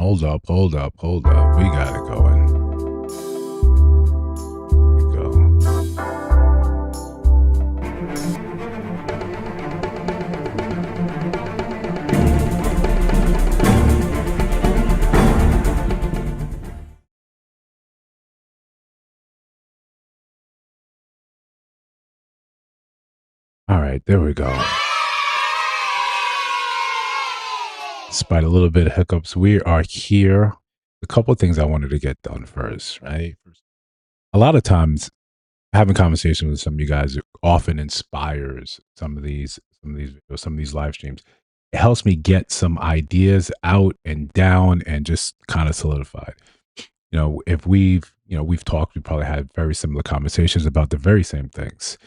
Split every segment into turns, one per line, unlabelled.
Hold up, hold up, hold up. We got it going. Here we go. All right, there we go. Despite a little bit of hiccups, we are here. A couple of things I wanted to get done first, right? A lot of times having conversations with some of you guys often inspires some of these videos, some of these live streams. It helps me get some ideas out and down and just kind of solidified. If we've talked, we probably had very similar conversations about the very same things.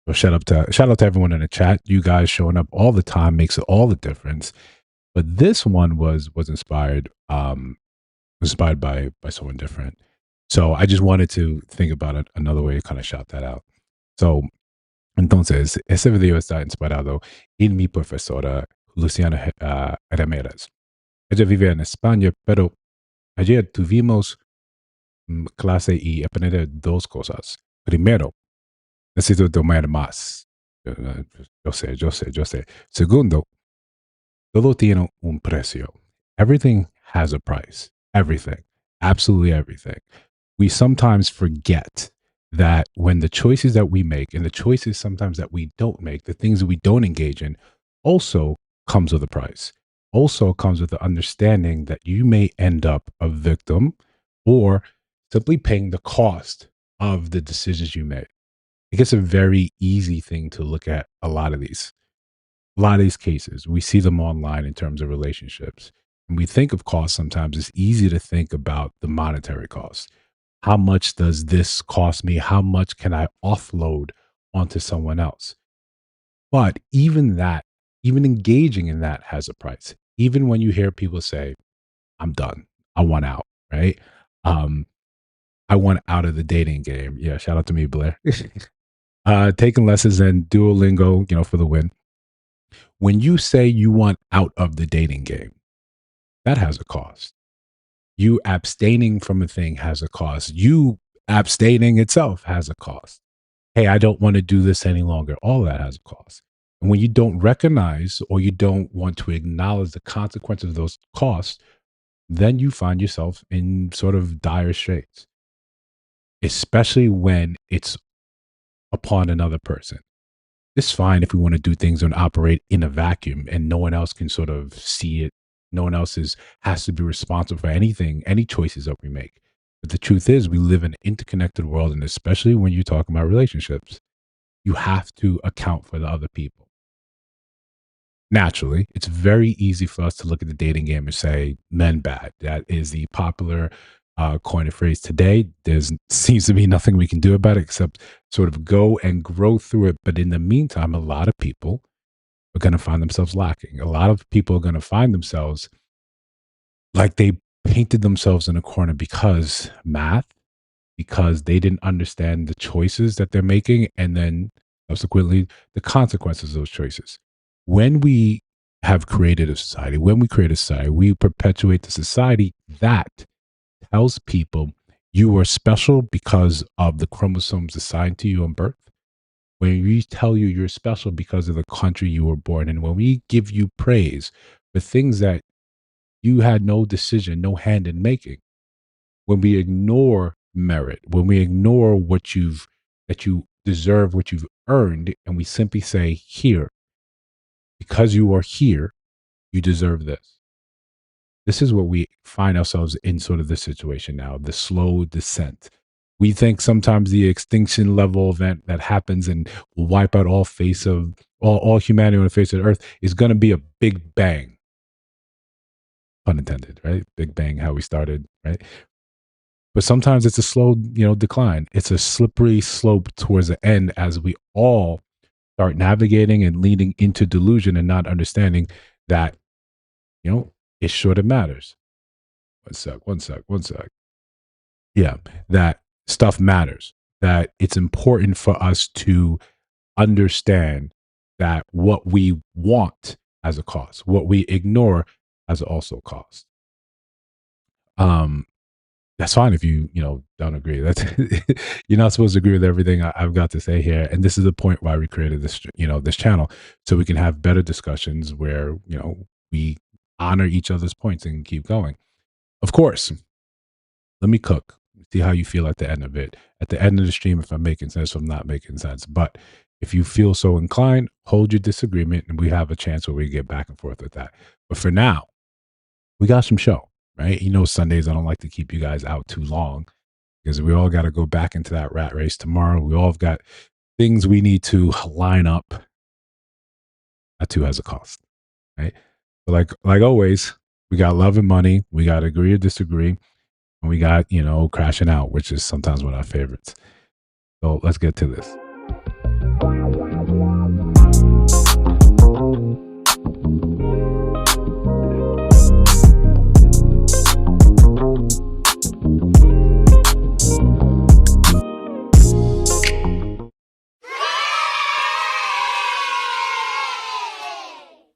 So shout out to everyone in the chat. You guys showing up all the time makes all the difference. But this one was inspired by someone different. So I just wanted to think about it another way to kind of shout that out. So, entonces, ese video está inspirado en mi profesora Luciana Ramírez. Ella vive en España, pero ayer tuvimos clase y aprender dos cosas. Primero, necesito tomar más. Yo sé. Segundo, todo tiene un precio. Everything has a price. Everything. Absolutely everything. We sometimes forget that when the choices that we make and the choices sometimes that we don't make, the things that we don't engage in, also comes with a price. Also comes with the understanding that you may end up a victim or simply paying the cost of the decisions you made. I guess a very easy thing to look at a lot of these cases. We see them online in terms of relationships. When we think of cost, sometimes it's easy to think about the monetary cost. How much does this cost me? How much can I offload onto someone else? But even that, even engaging in that has a price. Even when you hear people say, I'm done, I want out, right? Um, I want out of the dating game. Yeah, shout out to me, Blair. Taking lessons in Duolingo, for the win. When you say you want out of the dating game, that has a cost. You abstaining from a thing has a cost. You abstaining itself has a cost. Hey, I don't want to do this any longer. All that has a cost. And when you don't recognize or you don't want to acknowledge the consequences of those costs, then you find yourself in sort of dire straits, especially when it's upon another person. It's fine if we want to do things and operate in a vacuum and no one else can sort of see it. No one else has to be responsible for anything, any choices that we make. But the truth is, we live in an interconnected world. And especially when you're talking about relationships, you have to account for the other people. Naturally, it's very easy for us to look at the dating game and say, men bad. That is the popular coin of phrase today. There's seems to be nothing we can do about it except sort of go and grow through it. But in the meantime, a lot of people are going to find themselves lacking. A lot of people are going to find themselves like they painted themselves in a corner because math, because they didn't understand the choices that they're making, and then subsequently the consequences of those choices. When we have created a society, when we create a society, we perpetuate the society that tells people you are special because of the chromosomes assigned to you on birth. When we tell you you're special because of the country you were born in, when we give you praise for things that you had no decision, no hand in making, when we ignore merit, when we ignore that you deserve, what you've earned, and we simply say, here, because you are here, you deserve this. This is what we find ourselves in sort of this situation now, the slow descent. We think sometimes the extinction level event that happens and will wipe out all humanity on the face of the earth is going to be a big bang. Pun intended, right? Big bang, how we started, right? But sometimes it's a slow, decline. It's a slippery slope towards the end as we all start navigating and leading into delusion and not understanding that, it sort of matters. One sec. Yeah, that stuff matters, that it's important for us to understand that what we want has a cost, what we ignore has also cost. Um, that's fine if you don't agree. That's you're not supposed to agree with everything I've got to say here. And this is the point why we created this channel, so we can have better discussions where we honor each other's points and keep going. Of course, let me cook. See how you feel at the end of it. At the end of the stream, if I'm making sense, if I'm not making sense. But if you feel so inclined, hold your disagreement, and we have a chance where we get back and forth with that. But for now, we got some show, right? Sundays, I don't like to keep you guys out too long because we all got to go back into that rat race tomorrow. We all have got things we need to line up. That too has a cost, right? But like always, we got love and money. We got agree or disagree. And we got, crashing out, which is sometimes one of our favorites. So let's get to this.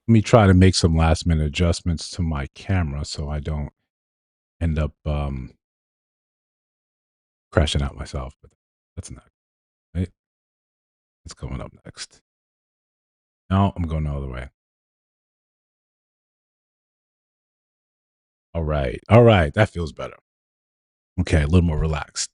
Let me try to make some last minute adjustments to my camera so I don't end up crashing out myself. But that's not right. It's coming up next. No, I'm going the other way. All right. All right. That feels better. Okay. A little more relaxed.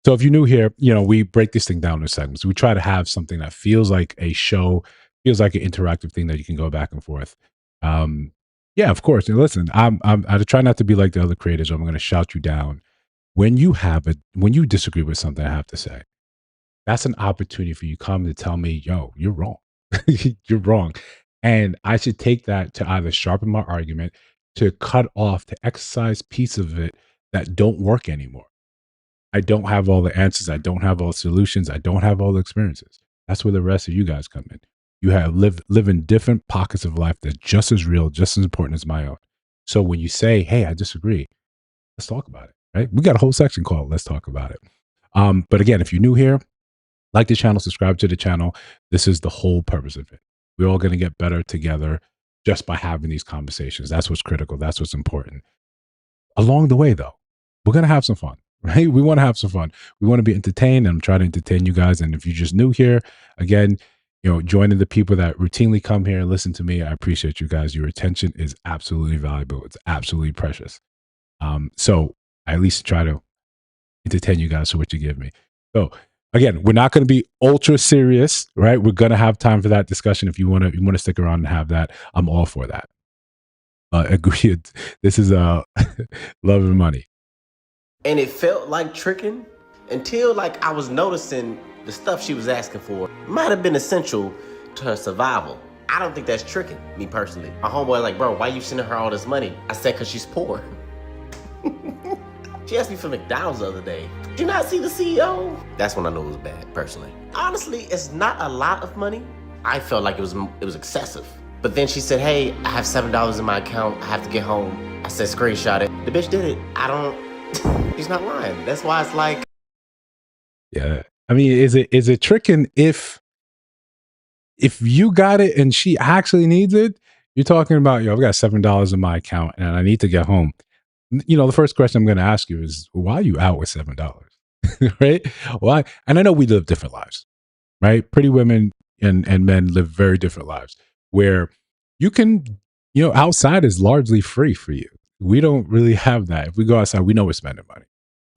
So if you're new here, we break this thing down into segments. We try to have something that feels like a show, feels like an interactive thing that you can go back and forth. Yeah, of course. And listen, I try not to be like the other creators. I'm going to shout you down when you disagree with something I have to say. That's an opportunity for you to come to tell me, yo, you're wrong. You're wrong. And I should take that to either sharpen my argument, to cut off, to exercise piece of it that don't work anymore. I don't have all the answers. I don't have all the solutions. I don't have all the experiences. That's where the rest of you guys come in. You have live in different pockets of life that just as real, just as important as my own. So when you say, "Hey, I disagree," let's talk about it. Right? We got a whole section called "Let's Talk About It." But again, if you're new here, like the channel, subscribe to the channel. This is the whole purpose of it. We're all going to get better together just by having these conversations. That's what's critical. That's what's important. Along the way, though, we're going to have some fun, right? We want to have some fun. We want to be entertained, and I'm trying to entertain you guys. And if you're just new here, again, joining the people that routinely come here and listen to me, I appreciate you guys. Your attention is absolutely valuable. It's absolutely precious. So I at least try to entertain you guys for what you give me. So again, we're not going to be ultra serious, right? We're going to have time for that discussion. If you want to stick around and have that, I'm all for that. Agreed. This is love and money.
And it felt like tricking until like I was noticing the stuff she was asking for might have been essential to her survival. I don't think that's tricking, me personally. My homeboy like, bro, why you sending her all this money? I said, cause she's poor. She asked me for McDonald's the other day. Did you not see the CEO? That's when I knew it was bad, personally. Honestly, it's not a lot of money. I felt like it was excessive. But then she said, hey, I have $7 in my account. I have to get home. I said, screenshot it. The bitch did it. She's not lying. That's why it's like.
Yeah. I mean, is it tricking if you got it and she actually needs it? You're talking about, I've got $7 in my account and I need to get home. The first question I'm going to ask you is, why are you out with $7? Right? Why? And I know we live different lives, right? Pretty women and men live very different lives where you can, outside is largely free for you. We don't really have that. If we go outside, we know we're spending money.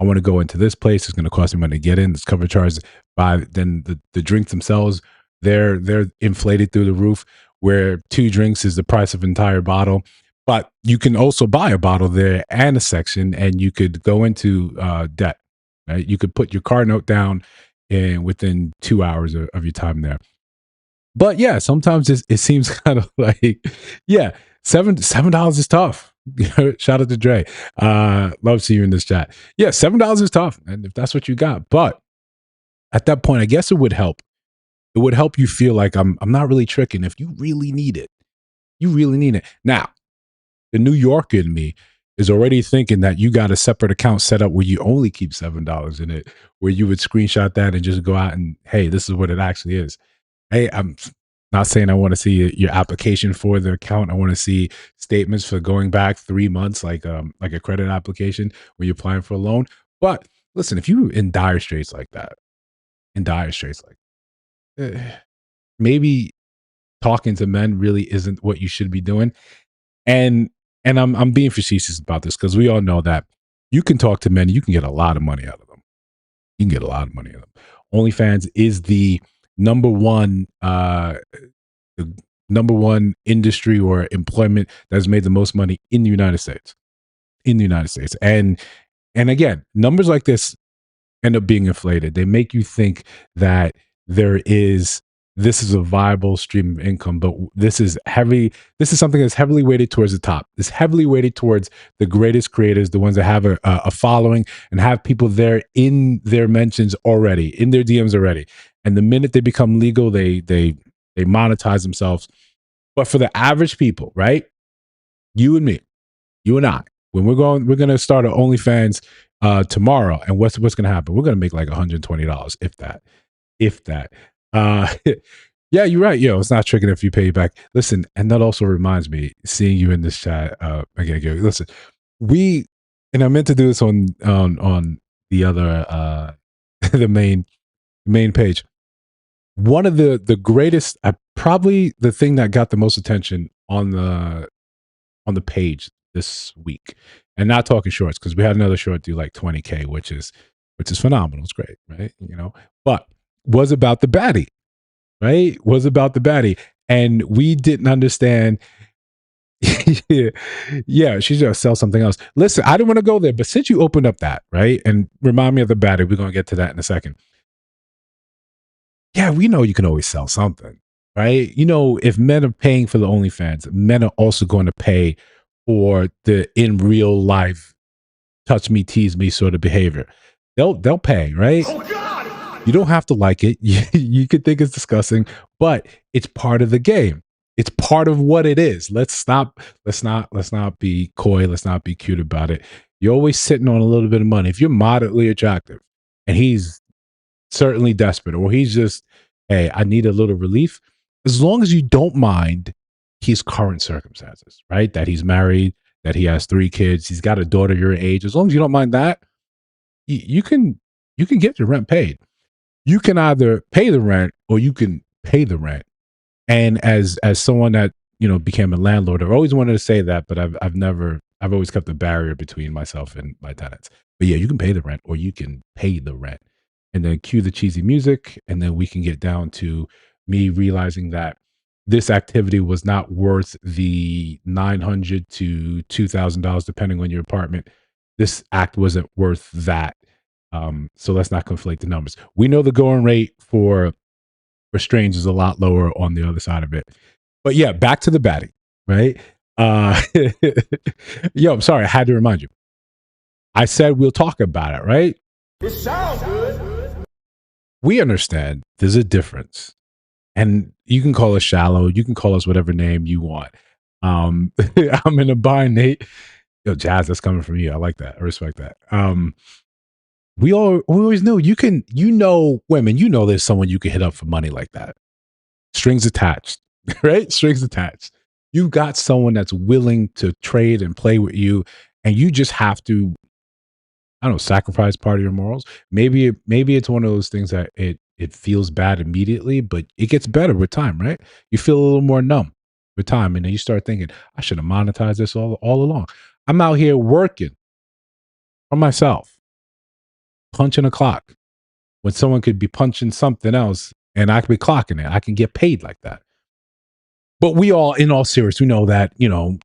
I want to go into this place. It's going to cost me money to get in. It's cover charges. Then the drinks themselves, they're inflated through the roof, where 2 drinks is the price of an entire bottle. But you can also buy a bottle there and a section, and you could go into debt. Right? You could put your car note down within 2 hours of your time there. But yeah, sometimes it seems kind of like, yeah, $7 is tough. Shout out to Dre. Love seeing you in this chat. Yeah, $7 is tough, and if that's what you got. But at that point, I guess it would help. It would help you feel like I'm not really tricking if you really need it. You really need it. Now, the New Yorker in me is already thinking that you got a separate account set up where you only keep $7 in it, where you would screenshot that and just go out and, hey, this is what it actually is. Hey, Not saying I want to see your application for the account. I want to see statements for going back 3 months, like a credit application when you're applying for a loan. But listen, if you in dire straits like that, in dire straits like maybe talking to men really isn't what you should be doing. And I'm being facetious about this because we all know that you can talk to men, you can get a lot of money out of them. You can get a lot of money out of them. OnlyFans is number one the number one industry or employment that's made the most money in the United States. In the United States. And again, numbers like this end up being inflated. They make you think that there is this is a viable stream of income, but this is heavy. This is something that's heavily weighted towards the top. It's heavily weighted towards the greatest creators, the ones that have a following and have people there in their mentions already, in their DMs already. And the minute they become legal, they monetize themselves. But for the average people, right? You and me, you and I, when we're going to start an OnlyFans tomorrow, and what's going to happen? We're going to make like $120, if that. Yeah, you're right. It's not tricking if you pay back. Listen, and that also reminds me, seeing you in this chat again. Listen, and I meant to do this on the other the main page. One of the greatest, probably the thing that got the most attention on the page this week, and not talking shorts because we had another short do like 20K, which is phenomenal. It's great, right? But was about the baddie, right? Was about the baddie, and we didn't understand. Yeah, she's gonna sell something else. Listen, I didn't want to go there, but since you opened up that, right, and remind me of the baddie, we're gonna get to that in a second. Yeah, we know you can always sell something, right? If men are paying for the OnlyFans, men are also going to pay for the in real life touch me, tease me sort of behavior. They'll pay, right? Oh God! You don't have to like it. You could think it's disgusting, but it's part of the game. It's part of what it is. Let's not be coy. Let's not be cute about it. You're always sitting on a little bit of money. If you're moderately attractive and he's certainly desperate, or he's just, hey, I need a little relief, as long as you don't mind his current circumstances, right? That he's married, that he has 3 kids, he's got a daughter your age. As long as you don't mind that, you can get your rent paid. You can either pay the rent or you can pay the rent. And as someone that became a landlord, I've always wanted to say that, but I've always kept a barrier between myself and my tenants. But yeah, you can pay the rent or you can pay the rent. And then cue the cheesy music, and then we can get down to me realizing that this activity was not worth the $900 to $2,000, depending on your apartment. This act wasn't worth that. So let's not conflate the numbers. We know the going rate for strange is a lot lower on the other side of it. But yeah, back to the baddie, right? Yo, I'm sorry, I had to remind you. I said we'll talk about it, right? It sounds good. We understand there's a difference, and you can call us shallow, you can call us whatever name you want. I'm in a bind, Nate. Yo, Jazz, that's coming from you. I like that. I respect that. We always knew women, there's someone you can hit up for money like that. Strings attached, right? Strings attached. You've got someone that's willing to trade and play with you, and you just have to, I don't know, sacrifice part of your morals. Maybe it's one of those things that it feels bad immediately, but it gets better with time, right? You feel a little more numb with time, and then you start thinking, I should have monetized this all along. I'm out here working for myself, punching a clock when someone could be punching something else, and I could be clocking it. I can get paid like that. But we all, in all seriousness, we know that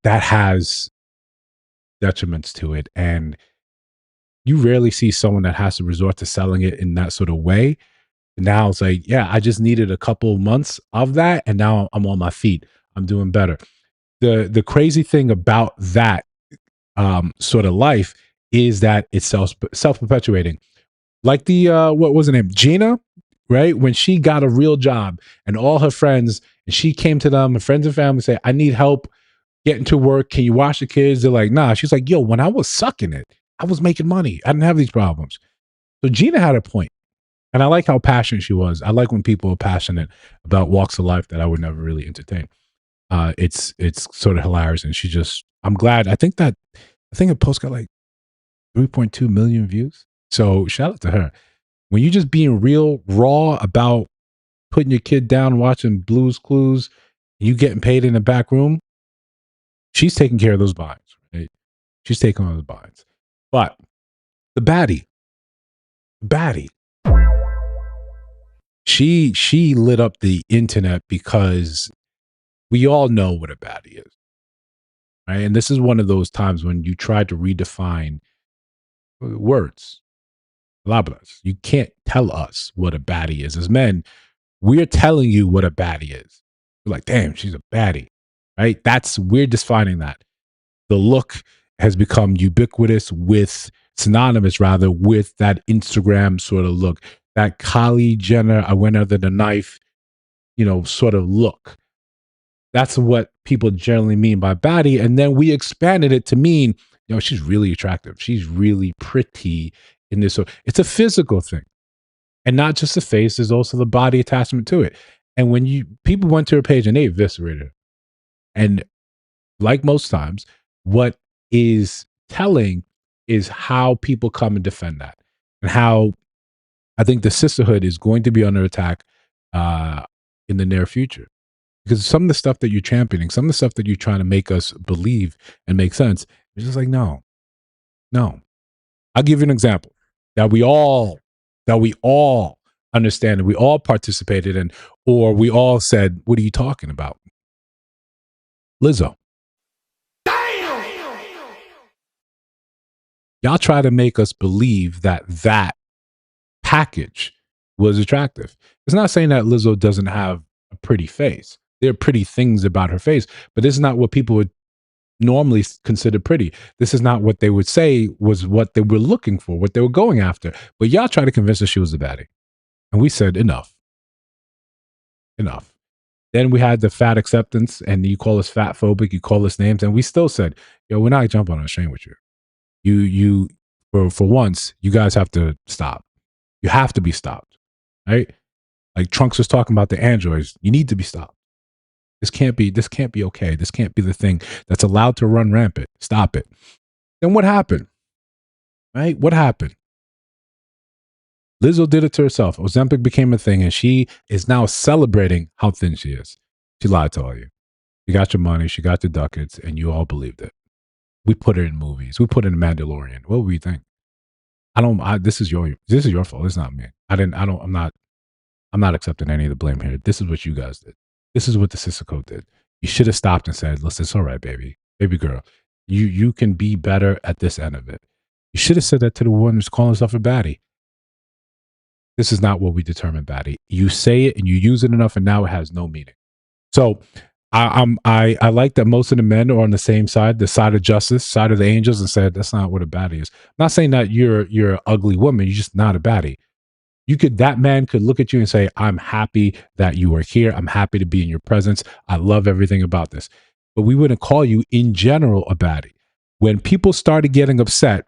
that has detriments to it, and you rarely see someone that has to resort to selling it in that sort of way. Now it's like, yeah, I just needed a couple months of that, and now I'm on my feet. I'm doing better. The crazy thing about that sort of life is that it's self-perpetuating. Like the what was her name? Gina, right? When she got a real job and all her friends, and she came to them, her friends and family say, I need help getting to work. Can you watch the kids? They're like, nah. She's like, yo, when I was sucking it, I was making money. I didn't have these problems. So Gina had a point. And I like how passionate she was. I like when people are passionate about walks of life that I would never really entertain. It's sort of hilarious, and she just. I'm glad. I think a post got like 3.2 million views. So shout out to her. When you just being real raw about putting your kid down watching Blues Clues, you getting paid in the back room, she's taking care of those binds, right? She's taking on those binds. But the baddie, she lit up the internet because we all know what a baddie is, right? And this is one of those times when you try to redefine words. Palabras. You can't tell us what a baddie is. As men, we're telling you what a baddie is. We're like, damn, she's a baddie, right? We're defining that. The look has become ubiquitous with synonymous rather with that Instagram sort of look, that Kylie Jenner, I went under the knife, sort of look. That's what people generally mean by baddie. And then we expanded it to mean, she's really attractive. She's really pretty in this. So it's a physical thing. And not just the face, there's also the body attachment to it. And when people went to her page and they eviscerated her. And like most times, what is telling is how people come and defend that. And how I think the sisterhood is going to be under attack in the near future. Because some of the stuff that you're championing, some of the stuff that you're trying to make us believe and make sense, it's just like, no, no. I'll give you an example that we all understand and we all participated in, or we all said, what are you talking about? Lizzo. Y'all try to make us believe that package was attractive. It's not saying that Lizzo doesn't have a pretty face. There are pretty things about her face, but this is not what people would normally consider pretty. This is not what they would say was what they were looking for, what they were going after. But y'all try to convince us she was a baddie. And we said, enough. Enough. Then we had the fat acceptance, and you call us fat phobic, you call us names, and we still said, yo, we're not jumping on a train with you. You for once, you guys have to stop. You have to be stopped. Right? Like Trunks was talking about the androids. You need to be stopped. This can't be okay. This can't be the thing that's allowed to run rampant. Stop it. Then what happened? Right? What happened? Lizzo did it to herself. Ozempic became a thing, and she is now celebrating how thin she is. She lied to all you. She got your money, she got the ducats, and you all believed it. We put her in movies. We put her in Mandalorian. What would you think? This is your fault. It's not me. I'm not accepting any of the blame here. This is what you guys did. This is what the sister code did. You should have stopped and said, listen, it's all right, baby. Baby girl. You can be better at this end of it. You should have said that to the one who's calling herself a baddie. This is not what we determine baddie. You say it and you use it enough, and now it has no meaning. So I like that most of the men are on the same side, the side of justice, side of the angels, and said that's not what a baddie is. I'm not saying that you're an ugly woman. You're just not a baddie. That man could look at you and say, I'm happy that you are here. I'm happy to be in your presence. I love everything about this. But we wouldn't call you in general a baddie. When people started getting upset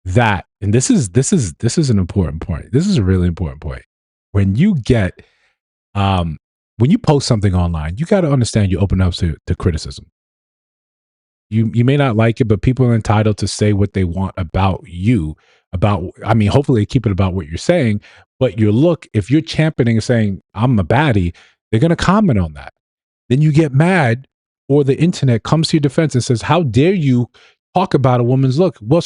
that, and this is an important point. This is a really important point. When you get when you post something online, you got to understand you open up to criticism. You may not like it, but people are entitled to say what they want about you. Hopefully they keep it about what you're saying, but your look, if you're championing and saying, I'm a baddie, they're going to comment on that. Then you get mad, or the internet comes to your defense and says, how dare you talk about a woman's look? Well,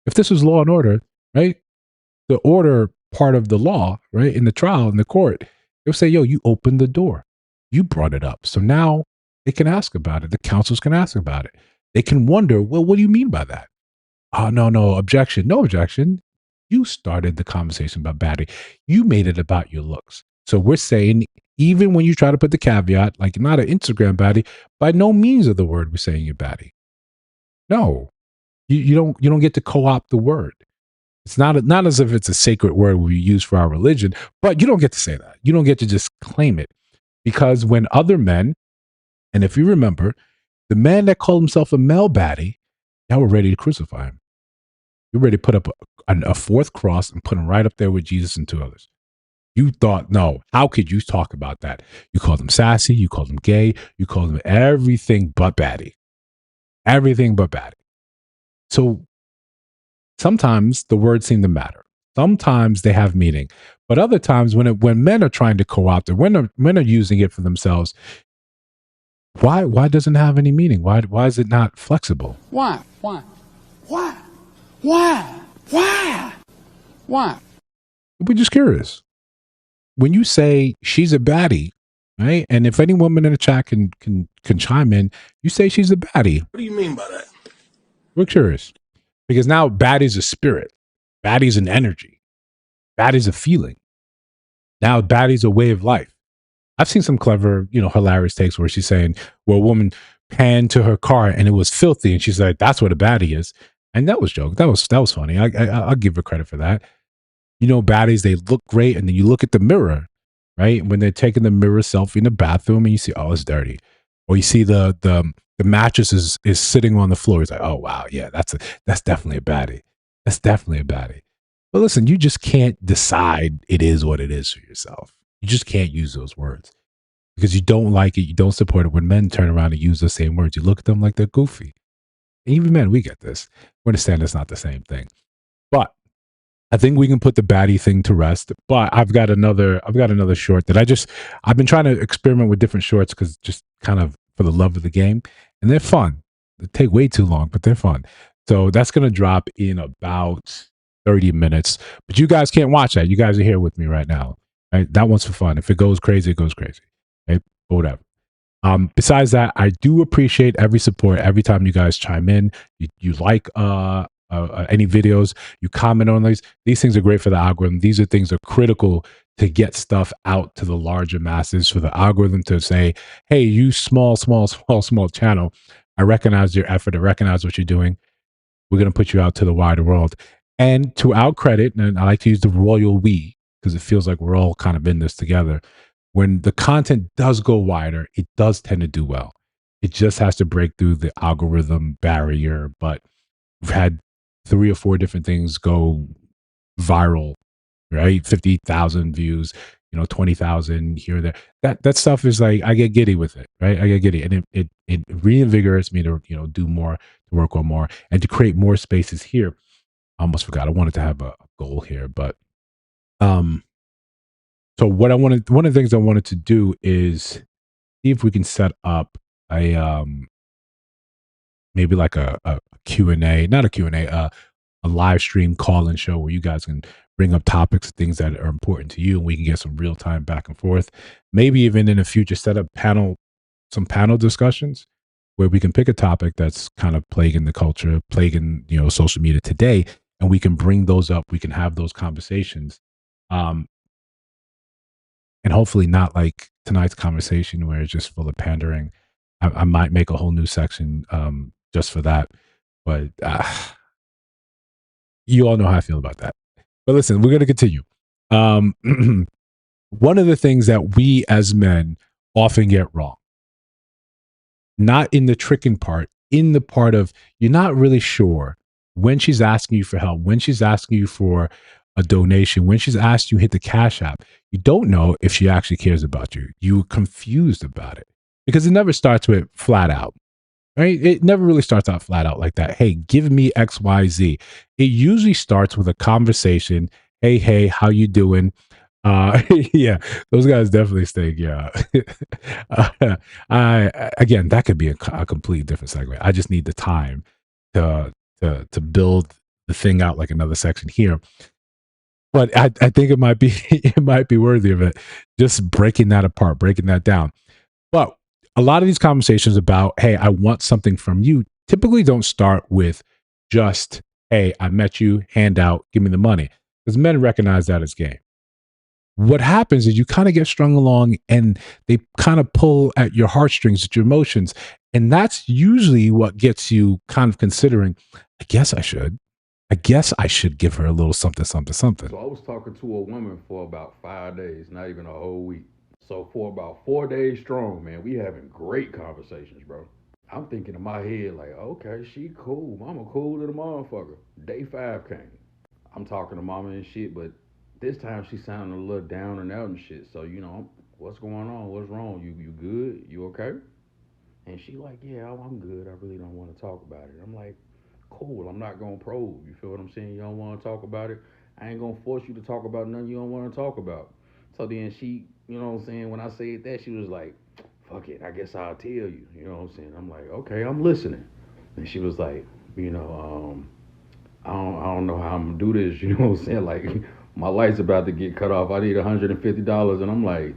if this was law and order, right? The order part of the law, right? In the trial, in the court, they'll say, yo, you opened the door. You brought it up. So now they can ask about it. The counsels can ask about it. They can wonder, well, what do you mean by that? Oh, no, objection. No objection. You started the conversation about baddie. You made it about your looks. So we're saying, even when you try to put the caveat, like not an Instagram baddie, by no means of the word we're saying you're baddie. No, you don't get to co-opt the word. It's not as if it's a sacred word we use for our religion, but you don't get to say that. You don't get to just claim it. Because when other men, and if you remember, the man that called himself a male baddie, y'all were ready to crucify him. You're ready to put up a fourth cross and put him right up there with Jesus and two others. You thought, no, how could you talk about that? You called him sassy, you called him gay, you called him everything but baddie. Everything but baddie. So sometimes the words seem to matter. Sometimes they have meaning. But other times when men are trying to co-opt it, when men are using it for themselves, why doesn't it have any meaning? Why is it not flexible?
Why? Why? Why? Why? Why? Why?
We're just curious. When you say she's a baddie, right? And if any woman in the chat can chime in, you say she's a baddie.
What do you mean by that?
We're curious. Because now baddie's a spirit. Baddie's an energy. Baddie's a feeling. Now baddie's a way of life. I've seen some clever, hilarious takes where she's saying, well, a woman panned to her car and it was filthy. And she's like, that's what a baddie is. And that was joke. That was funny. I'll give her credit for that. Baddies, they look great. And then you look at the mirror, right? When they're taking the mirror selfie in the bathroom and you see, oh, it's dirty. Or you see the mattress is sitting on the floor. It's like, oh, wow. Yeah, that's definitely a baddie. That's definitely a baddie. But listen, you just can't decide it is what it is for yourself. You just can't use those words because you don't like it. You don't support it. When men turn around and use the same words, you look at them like they're goofy. And even men, we get this. We understand it's not the same thing. But I think we can put the baddie thing to rest. But I've got another short that I've been trying to experiment with different shorts because just kind of for the love of the game. And they're fun. They take way too long, but they're fun. So that's going to drop in about 30 minutes. But you guys can't watch that. You guys are here with me right now. Right? That one's for fun. If it goes crazy, it goes crazy. Right? But whatever. Besides that, I do appreciate every support. Every time you guys chime in, you like any videos, you comment on these. These things are great for the algorithm. These are things that are critical to get stuff out to the larger masses for the algorithm to say, hey, you small channel, I recognize your effort. I recognize what you're doing. We're going to put you out to the wider world. And to our credit, and I like to use the royal we, because it feels like we're all kind of in this together. When the content does go wider, it does tend to do well. It just has to break through the algorithm barrier. But we've had 3 or 4 different things go viral, right? 50,000 views, 20,000 here or there. That stuff is like, I get giddy with it, right? I get giddy. And it reinvigorates me to, do more, to work on more, and to create more spaces here. I almost forgot. I wanted to have a goal here, but so one of the things I wanted to do is see if we can set up a maybe like a Q&A, not a Q&A, a live stream call-in show where you guys can bring up topics, things that are important to you, and we can get some real time back and forth. Maybe even in the future, set up some panel discussions where we can pick a topic that's kind of plaguing the culture, plaguing social media today, and we can bring those up. We can have those conversations, and hopefully not like tonight's conversation where it's just full of pandering. I might make a whole new section just for that, but you all know how I feel about that. But listen, we're going to continue. One of the things that we as men often get wrong, not in the tricking part, in the part of you're not really sure when she's asking you for help, when she's asking you for a donation, when she's asked you hit the Cash App, you don't know if she actually cares about you. You're confused about it because it never starts with flat out. Right? It never really starts out flat out like that. Hey, give me XYZ. It usually starts with a conversation. Hey, how you doing? Yeah, those guys definitely stink. Yeah. Again, that could be a completely different segment. I just need the time to build the thing out like another section here. But I think it might be worthy of it. Just breaking that apart, breaking that down. But a lot of these conversations about, hey, I want something from you, typically don't start with just, hey, I met you, hand out, give me the money. Because men recognize that as game. What happens is you kind of get strung along and they kind of pull at your heartstrings, at your emotions. And that's usually what gets you kind of considering, I guess I should give her a little something.
So I was talking to a woman for about 5 days, not even a whole week. So for about 4 days strong, man, we having great conversations, bro. I'm thinking in my head, like, okay, she cool. Mama cool to the motherfucker. Day 5 came. I'm talking to mama and shit, but this time she sounded a little down and out and shit. So, what's going on? What's wrong? You good? You okay? And she like, yeah, I'm good. I really don't want to talk about it. I'm like, cool. I'm not gonna probe. You feel what I'm saying? You don't want to talk about it. I ain't gonna force you to talk about nothing you don't want to talk about. So then she, you know what I'm saying? When I said that, she was like, fuck it. I guess I'll tell you. You know what I'm saying? I'm like, okay, I'm listening. And she was like, I don't know how I'm gonna do this. You know what I'm saying? Like, my light's about to get cut off. I need $150, and I'm like,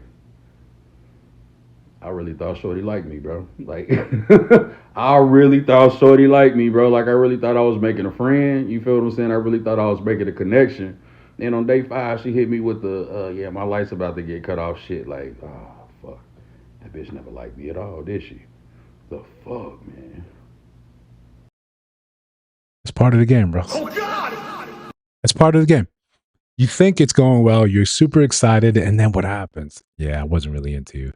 I really thought Shorty liked me, bro. Like, I really thought Shorty liked me, bro. Like, I really thought I was making a friend. You feel what I'm saying? I really thought I was making a connection. Then on day 5, she hit me with the, yeah, my light's about to get cut off shit. Like, oh, fuck. That bitch never liked me at all, did she? The fuck, man.
It's part of the game, bro. Oh, God! It's part of the game. You think it's going well. You're super excited. And then what happens? Yeah, I wasn't really into you.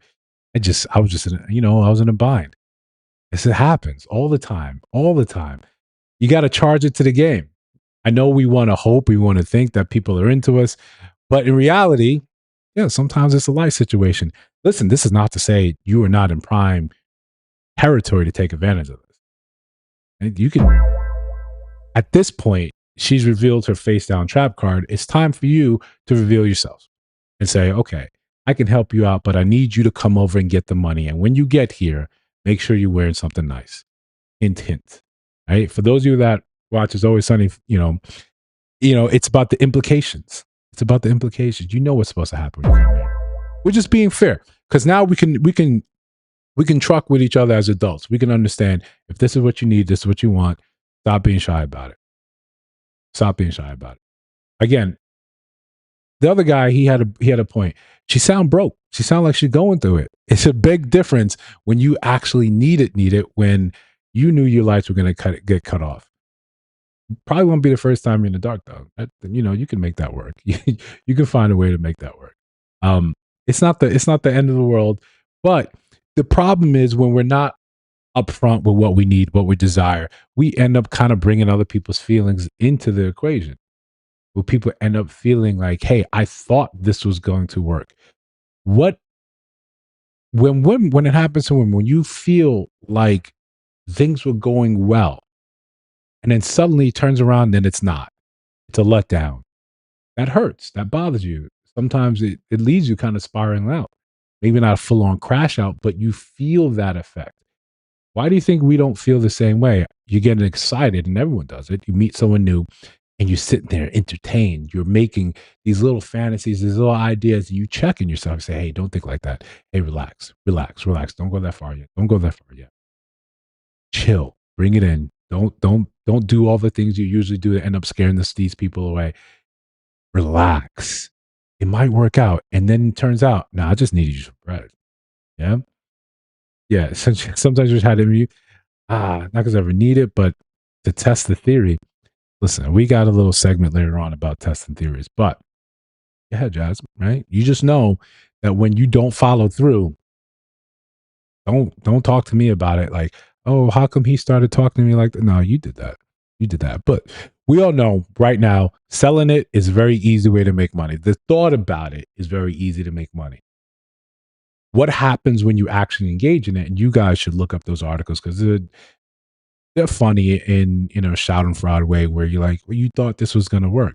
I was just, I was in a bind. It happens all the time, all the time. You got to charge it to the game. I know we want to hope, we want to think that people are into us, but in reality, yeah, sometimes it's a life situation. Listen, this is not to say you are not in prime territory to take advantage of this. And you can, at this point, she's revealed her face down trap card. It's time for you to reveal yourself and say, okay, I can help you out, but I need you to come over and get the money. And when you get here, make sure you're wearing something nice. Hint, hint. Right? For those of you that watch It's Always Sunny, it's about the implications. It's about the implications. You know what's supposed to happen when you come here. We're just being fair because now we can truck with each other as adults. We can understand if this is what you need, this is what you want. Stop being shy about it. Stop being shy about it. Again, the other guy, he had a point. She sound broke. She sound like she's going through it. It's a big difference when you actually need it when you knew your lights were going to get cut off. Probably won't be the first time you're in the dark though. You can make that work. You can find a way to make that work. It's not the end of the world, but the problem is when we're not upfront with what we need, what we desire, we end up kind of bringing other people's feelings into the equation. Where people end up feeling like, "Hey, I thought this was going to work." What when it happens to women, when you feel like things were going well, and then suddenly it turns around and it's not. It's a letdown. That hurts. That bothers you. Sometimes it leaves you kind of spiraling out. Maybe not a full on crash out, but you feel that effect. Why do you think we don't feel the same way? You're getting excited, and everyone does it. You meet someone new, and you're sitting there entertained. You're making these little fantasies, these little ideas, and you check in yourself and say, hey, don't think like that. Hey, relax, relax, relax. Don't go that far yet. Don't go that far yet. Chill. Bring it in. Don't do all the things you usually do to end up scaring these people away. Relax. It might work out. And then it turns out, I just need you to bread. Yeah. Yeah. Sometimes you just had to be, not because I ever need it, but to test the theory. Listen, we got a little segment later on about testing theories, but yeah, Jazz, right? You just know that when you don't follow through, don't talk to me about it. Like, oh, how come he started talking to me like that? No, you did that. You did that. But we all know right now, selling it is a very easy way to make money. The thought about it is very easy to make money. What happens when you actually engage in it? And you guys should look up those articles because they're funny in a shout and fraud way where you're like, well, you thought this was going to work.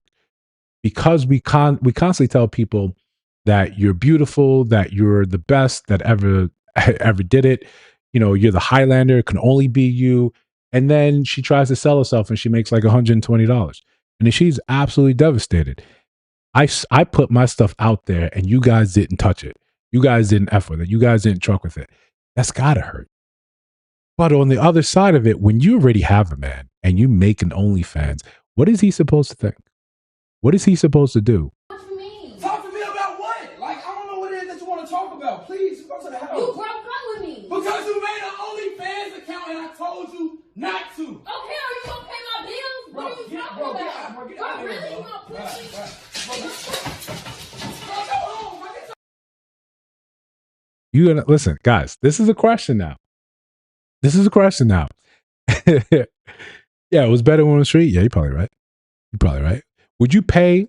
Because we constantly tell people that you're beautiful, that you're the best that ever did it. You're the Highlander, it can only be you. And then she tries to sell herself and she makes like $120. And then she's absolutely devastated. I put my stuff out there and you guys didn't touch it. You guys didn't F with it. You guys didn't truck with it. That's gotta hurt. But on the other side of it, when you already have a man and you make an OnlyFans, what is he supposed to think? What is he supposed to do?
Talk to me about what? Like, I don't know what it is that you want to talk about. Please, go to the house. You broke up with me. Because you made an OnlyFans account and I told you not to. Okay, are you going to pay my bills? What are you talking about? Bro, really? You going to push me? Bro, go home.
You gonna listen, guys, this is a question now. This is a question now. Yeah, it was better when on the street. Yeah, you're probably right. You're probably right. Would you pay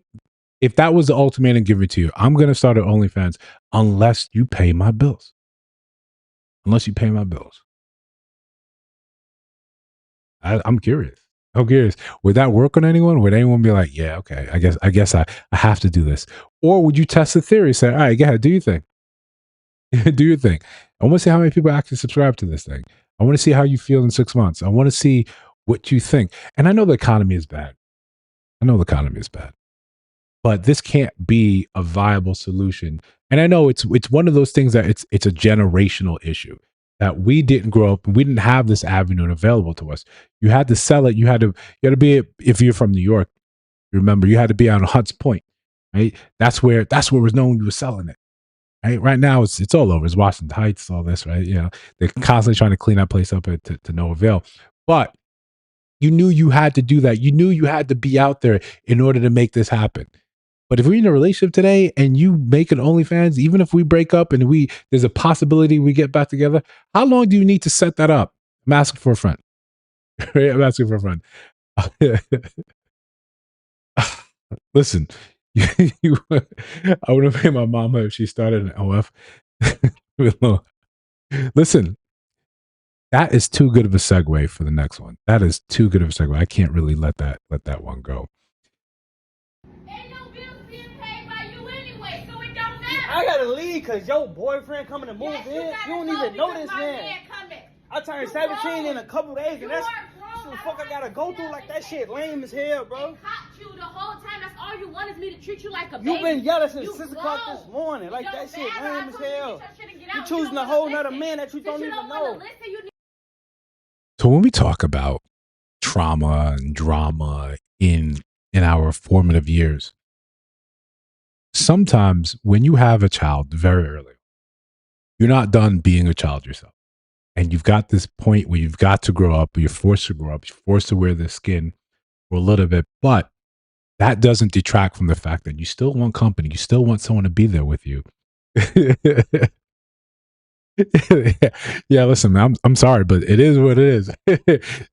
if that was the ultimatum given to you? I'm going to start at OnlyFans unless you pay my bills. Unless you pay my bills. I'm curious. I'm curious. Would that work on anyone? Would anyone be like, yeah, okay, I guess I have to do this? Or would you test the theory? Say, all right, go ahead, do your thing. Do your thing. I want to see how many people actually subscribe to this thing. I want to see how you feel in 6 months. I want to see what you think. And I know the economy is bad. I know the economy is bad. But this can't be a viable solution. And I know it's one of those things that it's a generational issue that we didn't grow up, we didn't have this avenue available to us. You had to sell it. You had to be, if you're from New York, remember you had to be on Hunts Point, right? That's where it was known you were selling it. Right now, it's all over. It's Washington Heights, all this, right? You know, they're constantly trying to clean that place up to no avail. But you knew you had to do that. You knew you had to be out there in order to make this happen. But if we're in a relationship today and you make an OnlyFans, even if we break up and there's a possibility we get back together, how long do you need to set that up? I'm asking for a friend. Right? I'm asking for a friend. Listen, I would have paid my mama if she started an OF. Listen, that is too good of a segue for the next one. That is too good of a segue. I can't really let that one go.
Ain't no bills being paid by you anyway, so it don't matter.
I gotta leave because your boyfriend coming to move in. You don't even know this man. I turned 17 in a couple days, and that's what the fuck I gotta go through. Like, that shit lame as hell, bro.
I caught you the whole time. That's all you want is me to treat you like a baby.
You been yelling since 6 o'clock this morning. Like, that shit lame as hell. You choosing a whole nother man that you don't even know.
So when we talk about trauma and drama in our formative years, sometimes when you have a child very early, you're not done being a child yourself. And you've got this point where you've got to grow up, you're forced to grow up, you're forced to wear this skin for a little bit, but that doesn't detract from the fact that you still want company. You still want someone to be there with you. Yeah, listen, man, I'm sorry, but it is what it is.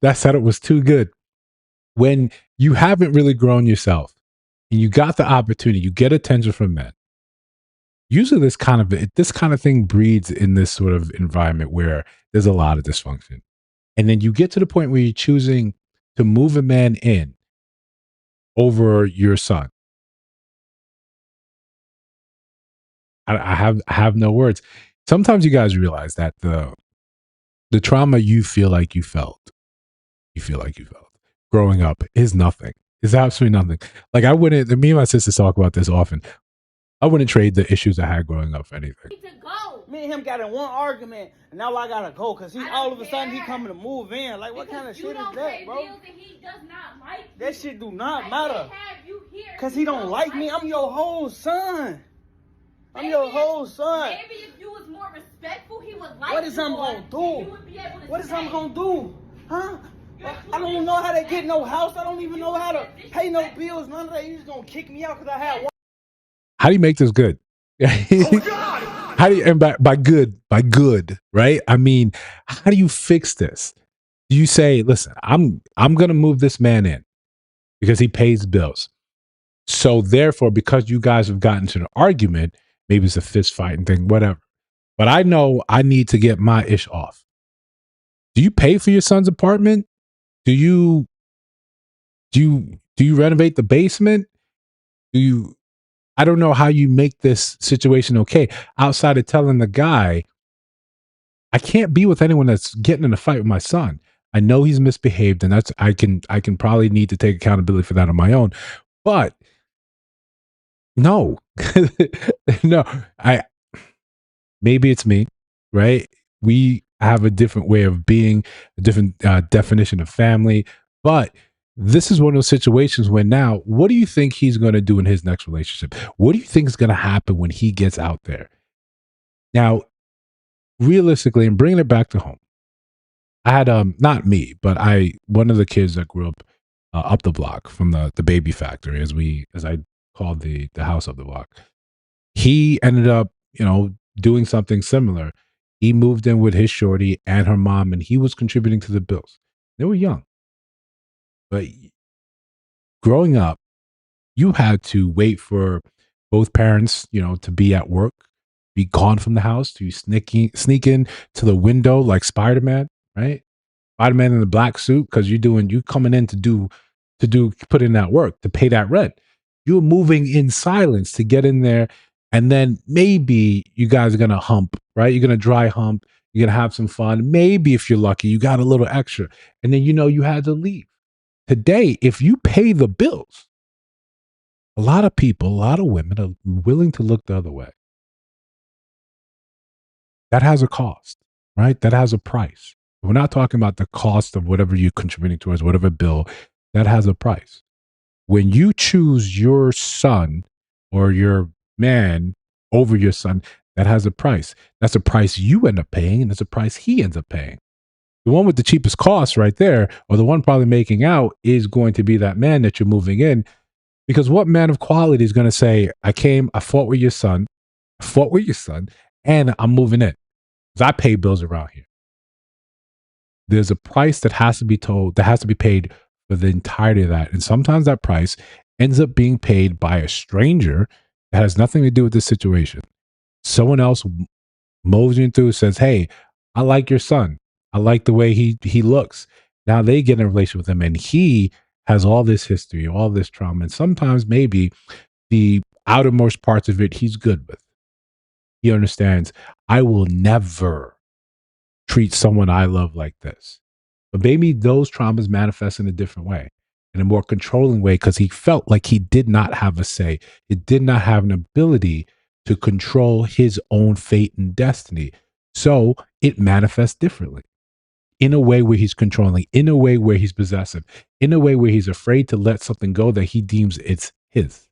That setup was too good. When you haven't really grown yourself and you got the opportunity, you get attention from men. Usually this kind of thing breeds in this sort of environment where there's a lot of dysfunction. And then you get to the point where you're choosing to move a man in over your son. I have no words. Sometimes you guys realize that the trauma you feel like you felt growing up is nothing. It's absolutely nothing. Like, I wouldn't, me and my sisters talk about this often. I wouldn't trade the issues I had growing up for anything.
Me and him got in one argument, and now I gotta go because all of a sudden he coming to move in. Like, what kind of shit is that, bro? That shit do not matter. Because he don't like me. I'm your whole son. I'm your whole son.
Maybe if you was more respectful, he would like
What is I'm gonna do? What is I'm gonna do? Huh? I don't even know how to get no house. I don't even know how to pay no bills. None of that. You just gonna kick me out because I had one.
How do you make this good?
Oh, God!
How do you, and by good, right? I mean, how do you fix this? Do you say, listen, I'm gonna move this man in because he pays bills. So therefore, because you guys have gotten to an argument, maybe it's a fist fighting thing, whatever. But I know I need to get my ish off. Do you pay for your son's apartment? Do you renovate the basement? I don't know how you make this situation okay outside of telling the guy, I can't be with anyone that's getting in a fight with my son. I know he's misbehaved, and I can probably need to take accountability for that on my own. But no, no, maybe it's me, right? We have a different way of being, a different definition of family, but this is one of those situations where now, what do you think he's going to do in his next relationship? What do you think is going to happen when he gets out there? Now, realistically, and bringing it back to home, I had not me, but one of the kids that grew up the block from the baby factory, as I called the house up the block. He ended up, doing something similar. He moved in with his shorty and her mom, and he was contributing to the bills. They were young. But growing up, you had to wait for both parents, to be at work, be gone from the house, to sneak in to the window like Spider-Man, right? Spider-Man in the black suit, because you coming in put in that work, to pay that rent. You're moving in silence to get in there, and then maybe you guys are gonna hump, right? You're gonna dry hump, you're gonna have some fun. Maybe if you're lucky, you got a little extra, and then you had to leave. Today, if you pay the bills, a lot of people, a lot of women are willing to look the other way. That has a cost, right? That has a price. We're not talking about the cost of whatever you're contributing towards, whatever bill, that has a price. When you choose your son or your man over your son, that has a price. That's a price you end up paying, and it's a price he ends up paying. The one with the cheapest cost right there, or the one probably making out, is going to be that man that you're moving in. Because what man of quality is going to say, I fought with your son, and I'm moving in? Because I pay bills around here. There's a price that has to be paid for the entirety of that. And sometimes that price ends up being paid by a stranger that has nothing to do with the situation. Someone else moves you through, says, hey, I like your son. I like the way he looks. Now they get in a relationship with him, and he has all this history, all this trauma. And sometimes maybe the outermost parts of it he's good with. He understands, I will never treat someone I love like this. But maybe those traumas manifest in a different way, in a more controlling way, because he felt like he did not have a say. He did not have an ability to control his own fate and destiny. So it manifests differently, in a way where he's controlling, in a way where he's possessive, in a way where he's afraid to let something go that he deems it's his.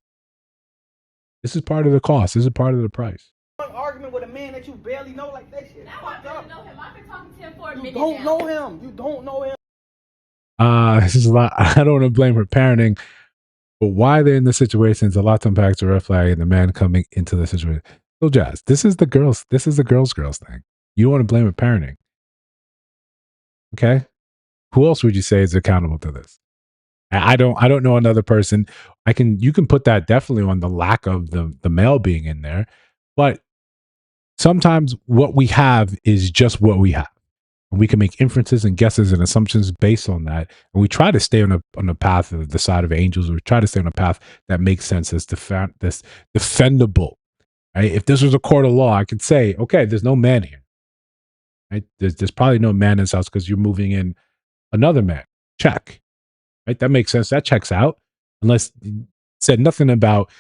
This is part of the cost. This is part of the price.
Argument with a man that you barely know, like that shit.
Now I barely know him. I've been talking to him for a minute.
You don't know him. You don't know him.
This is a lot. I don't want to blame her parenting, but why they're in the situation is a lot to unpack. The red flag and the man coming into the situation. So, Jazz, this is the girls thing. You don't want to blame her parenting. Okay, who else would you say is accountable to this? I don't know another person. You can put that definitely on the lack of the male being in there, but sometimes what we have is just what we have. And we can make inferences and guesses and assumptions based on that. And we try to stay on the path of the side of angels. We try to stay on a path that makes sense, that's defendable. Right? If this was a court of law, I could say, okay, there's no man here. Right? There's probably no man in this house because you're moving in another man. Check. Right? That makes sense. That checks out. Unless you said nothing about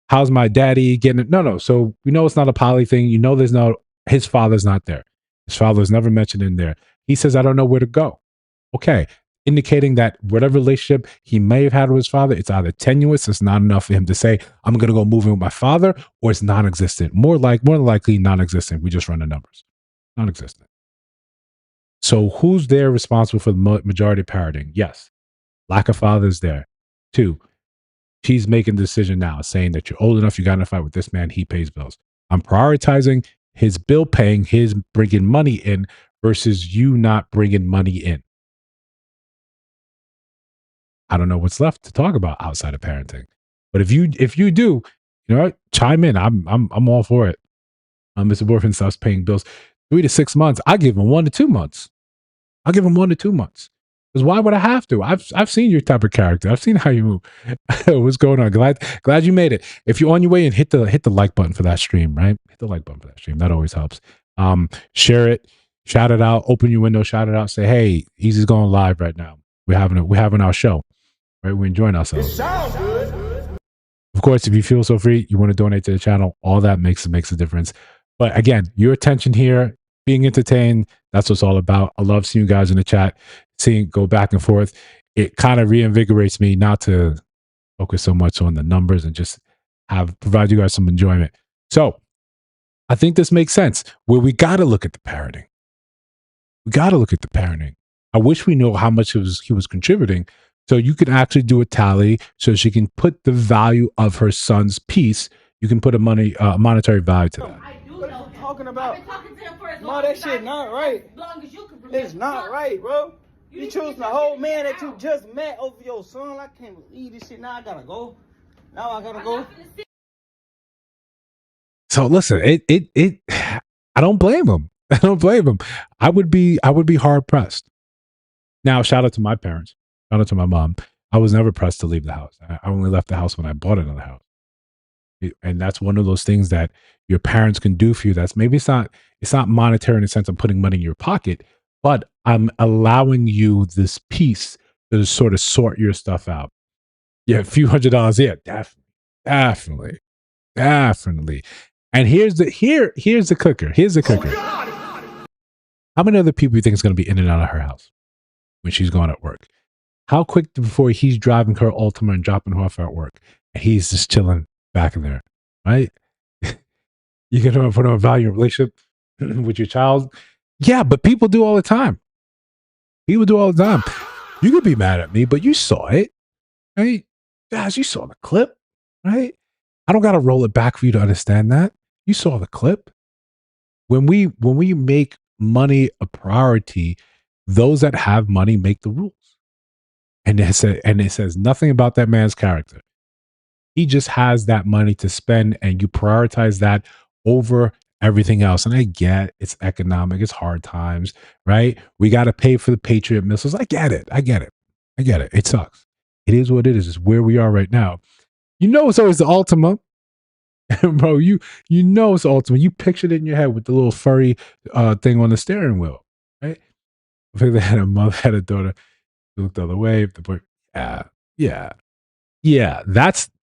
how's my daddy getting it. No. So we know it's not a poly thing. His father's not there. His father's never mentioned in there. He says, I don't know where to go. Okay. Indicating that whatever relationship he may have had with his father, it's either tenuous, it's not enough for him to say, I'm going to go move in with my father, or it's non-existent. More than likely non-existent. We just run the numbers. Non-existent. So who's there responsible for the majority of parenting? Yes. Lack of father is there. 2, she's making the decision now, saying that you're old enough, you got in a fight with this man, he pays bills. I'm prioritizing his bill paying, his bringing money in versus you not bringing money in. I don't know what's left to talk about outside of parenting. But if you do, chime in. I'm all for it. Mr. Boyfriend stops paying bills 3 to 6 months. I give him 1 to 2 months. Because why would I have to? I've seen your type of character. I've seen how you move. What's going on? Glad you made it. If you're on your way and hit the like button for that stream, right? Hit the like button for that stream. That always helps. Share it, shout it out, open your window, shout it out, say, hey, Eze's going live right now. We're having our show. Right? We're enjoying ourselves. It sounds good. Of course, if you feel so free, you want to donate to the channel, all that makes a difference. But again, your attention here, being entertained, that's what it's all about. I love seeing you guys in the chat, seeing go back and forth. It kind of reinvigorates me not to focus so much on the numbers and just provide you guys some enjoyment. So I think this makes sense, where we got to look at the parenting. I wish we knew how much he was contributing, so you could actually do a tally so she can put the value of her son's piece. You can put a monetary value to that.
I do know him.
talking about?
I've been talking to him for as
No,
long
that
as
shit not right.
As long as you can remember.
It's not right, bro. You
need to
choosing
get
a
your
whole
shit
man that you
out.
just met over your son. I can't believe this shit. Now I gotta go. Now I gotta go.
So listen, it I don't blame him. I don't blame him. I would be hard pressed. Now, shout out to my parents. Shout out to my mom. I was never pressed to leave the house. I only left the house when I bought another house. And that's one of those things that your parents can do for you. That's maybe it's not monetary in the sense of putting money in your pocket, but I'm allowing you this piece to sort of sort your stuff out. Yeah, a few $100. Yeah, definitely. Definitely. And here's the kicker. Here's the kicker. How many other people you think is going to be in and out of her house when she's going at work? How quick before he's driving her Ultima and dropping her off at work, and he's just chilling back in there, right? You get to put on a value relationship with your child. Yeah, but people do all the time. People do all the time. You could be mad at me, but you saw it, right? Guys, you saw the clip, right? I don't got to roll it back for you to understand that. You saw the clip. When we make money a priority, those that have money make the rules. And it says nothing about that man's character. He just has that money to spend, and you prioritize that over everything else. And I get it's economic, it's hard times, right? We got to pay for the Patriot missiles. I get it. It sucks. It is what it is. It's where we are right now. You know, it's always the Ultima. Bro, you know it's the Ultima. You pictured it in your head with the little furry thing on the steering wheel, right? I think they had a mother, had a daughter, looked the other way. The boy, yeah.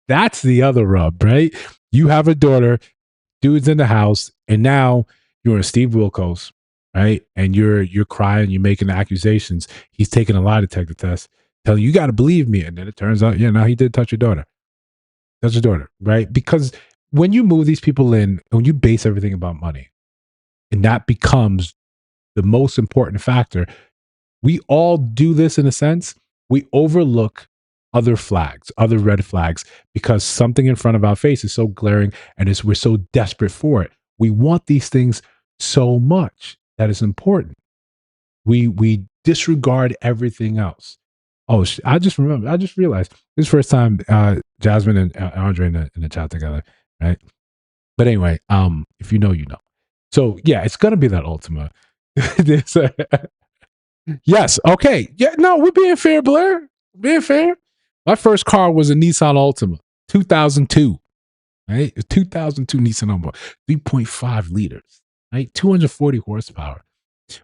That's the other rub, right? You have a daughter, dude's in the house, and now you're in Steve Wilkos, right? And you're crying, you're making accusations. He's taking a lie detector test, telling you got to believe me, and then it turns out, now he did touch your daughter. Touch your daughter, right? Because when you move these people in, when you base everything about money, and that becomes the most important factor, we all do this in a sense. We overlook other flags, other red flags, because something in front of our face is so glaring, and we're so desperate for it. We want these things so much that it's important. We disregard everything else. Oh, I just realized this first time Jasmine and Andre in the chat together, right? But anyway, if you know, you know. So yeah, it's gonna be that Ultima. Yes. Okay. Yeah. No, we're being fair, Blair. Being fair. My first car was a Nissan Altima, 2002. Right, a 2002 Nissan Altima, 3.5 liters. Right, 240 horsepower.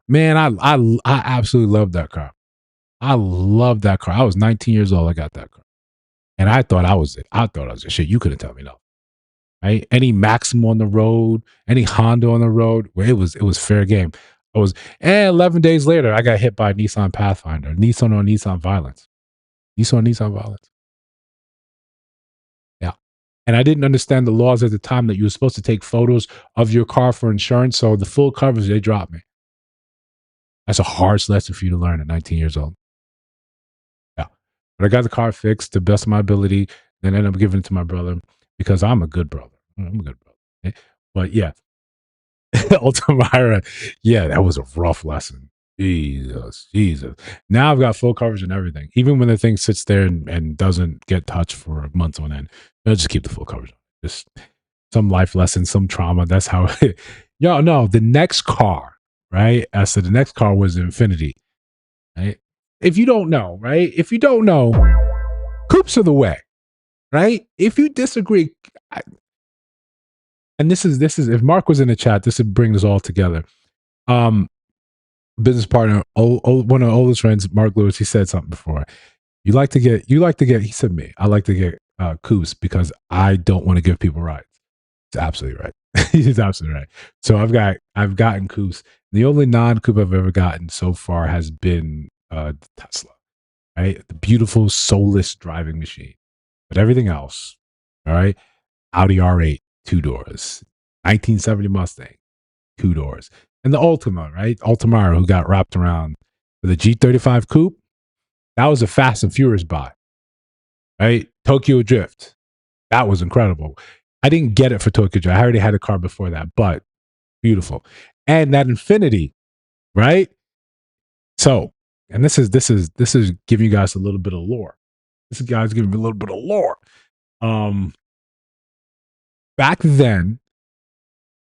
Man, I absolutely love that car. I love that car. I was 19 years old. I got that car, and I thought I was it. I thought I was it. Shit, you couldn't tell me no. Right? Any Maxima on the road, any Honda on the road, well, it was fair game. And 11 days later, I got hit by a Nissan Pathfinder, Nissan Violence. Yeah. And I didn't understand the laws at the time that you were supposed to take photos of your car for insurance. So the full coverage, they dropped me. That's a harsh lesson for you to learn at 19 years old. Yeah. But I got the car fixed to the best of my ability, then ended up giving it to my brother because I'm a good brother. Okay? But yeah, Ultimira, yeah, that was a rough lesson. Jesus. Now I've got full coverage and everything. Even when the thing sits there and doesn't get touched for months on end, I'll just keep the full coverage. Just some life lesson, some trauma. That's how no, the next car, right? I said the next car was Infinity. Right? If you don't know, right? Coupes are the way, right? If you disagree, and this is if Mark was in the chat, this would bring us all together. Business partner, one of the oldest friends, Mark Lewis, he said something before. You like to get, he said me, I like to get coupes because I don't want to give people rides. He's absolutely right. He's absolutely right. So I've gotten coupes. The only non-coupe I've ever gotten so far has been the Tesla, right? The beautiful soulless driving machine. But everything else, all right, Audi R8, 2 doors, 1970 Mustang, 2 doors. And the Ultima, right? Ultimira, who got wrapped around with a G35 coupe. That was a Fast and Furious buy, right? Tokyo Drift. That was incredible. I didn't get it for Tokyo Drift. I already had a car before that, but Beautiful. And that infinity, right? So, and this is giving you guys a little bit of lore. This guy's giving me a little bit of lore. Back then,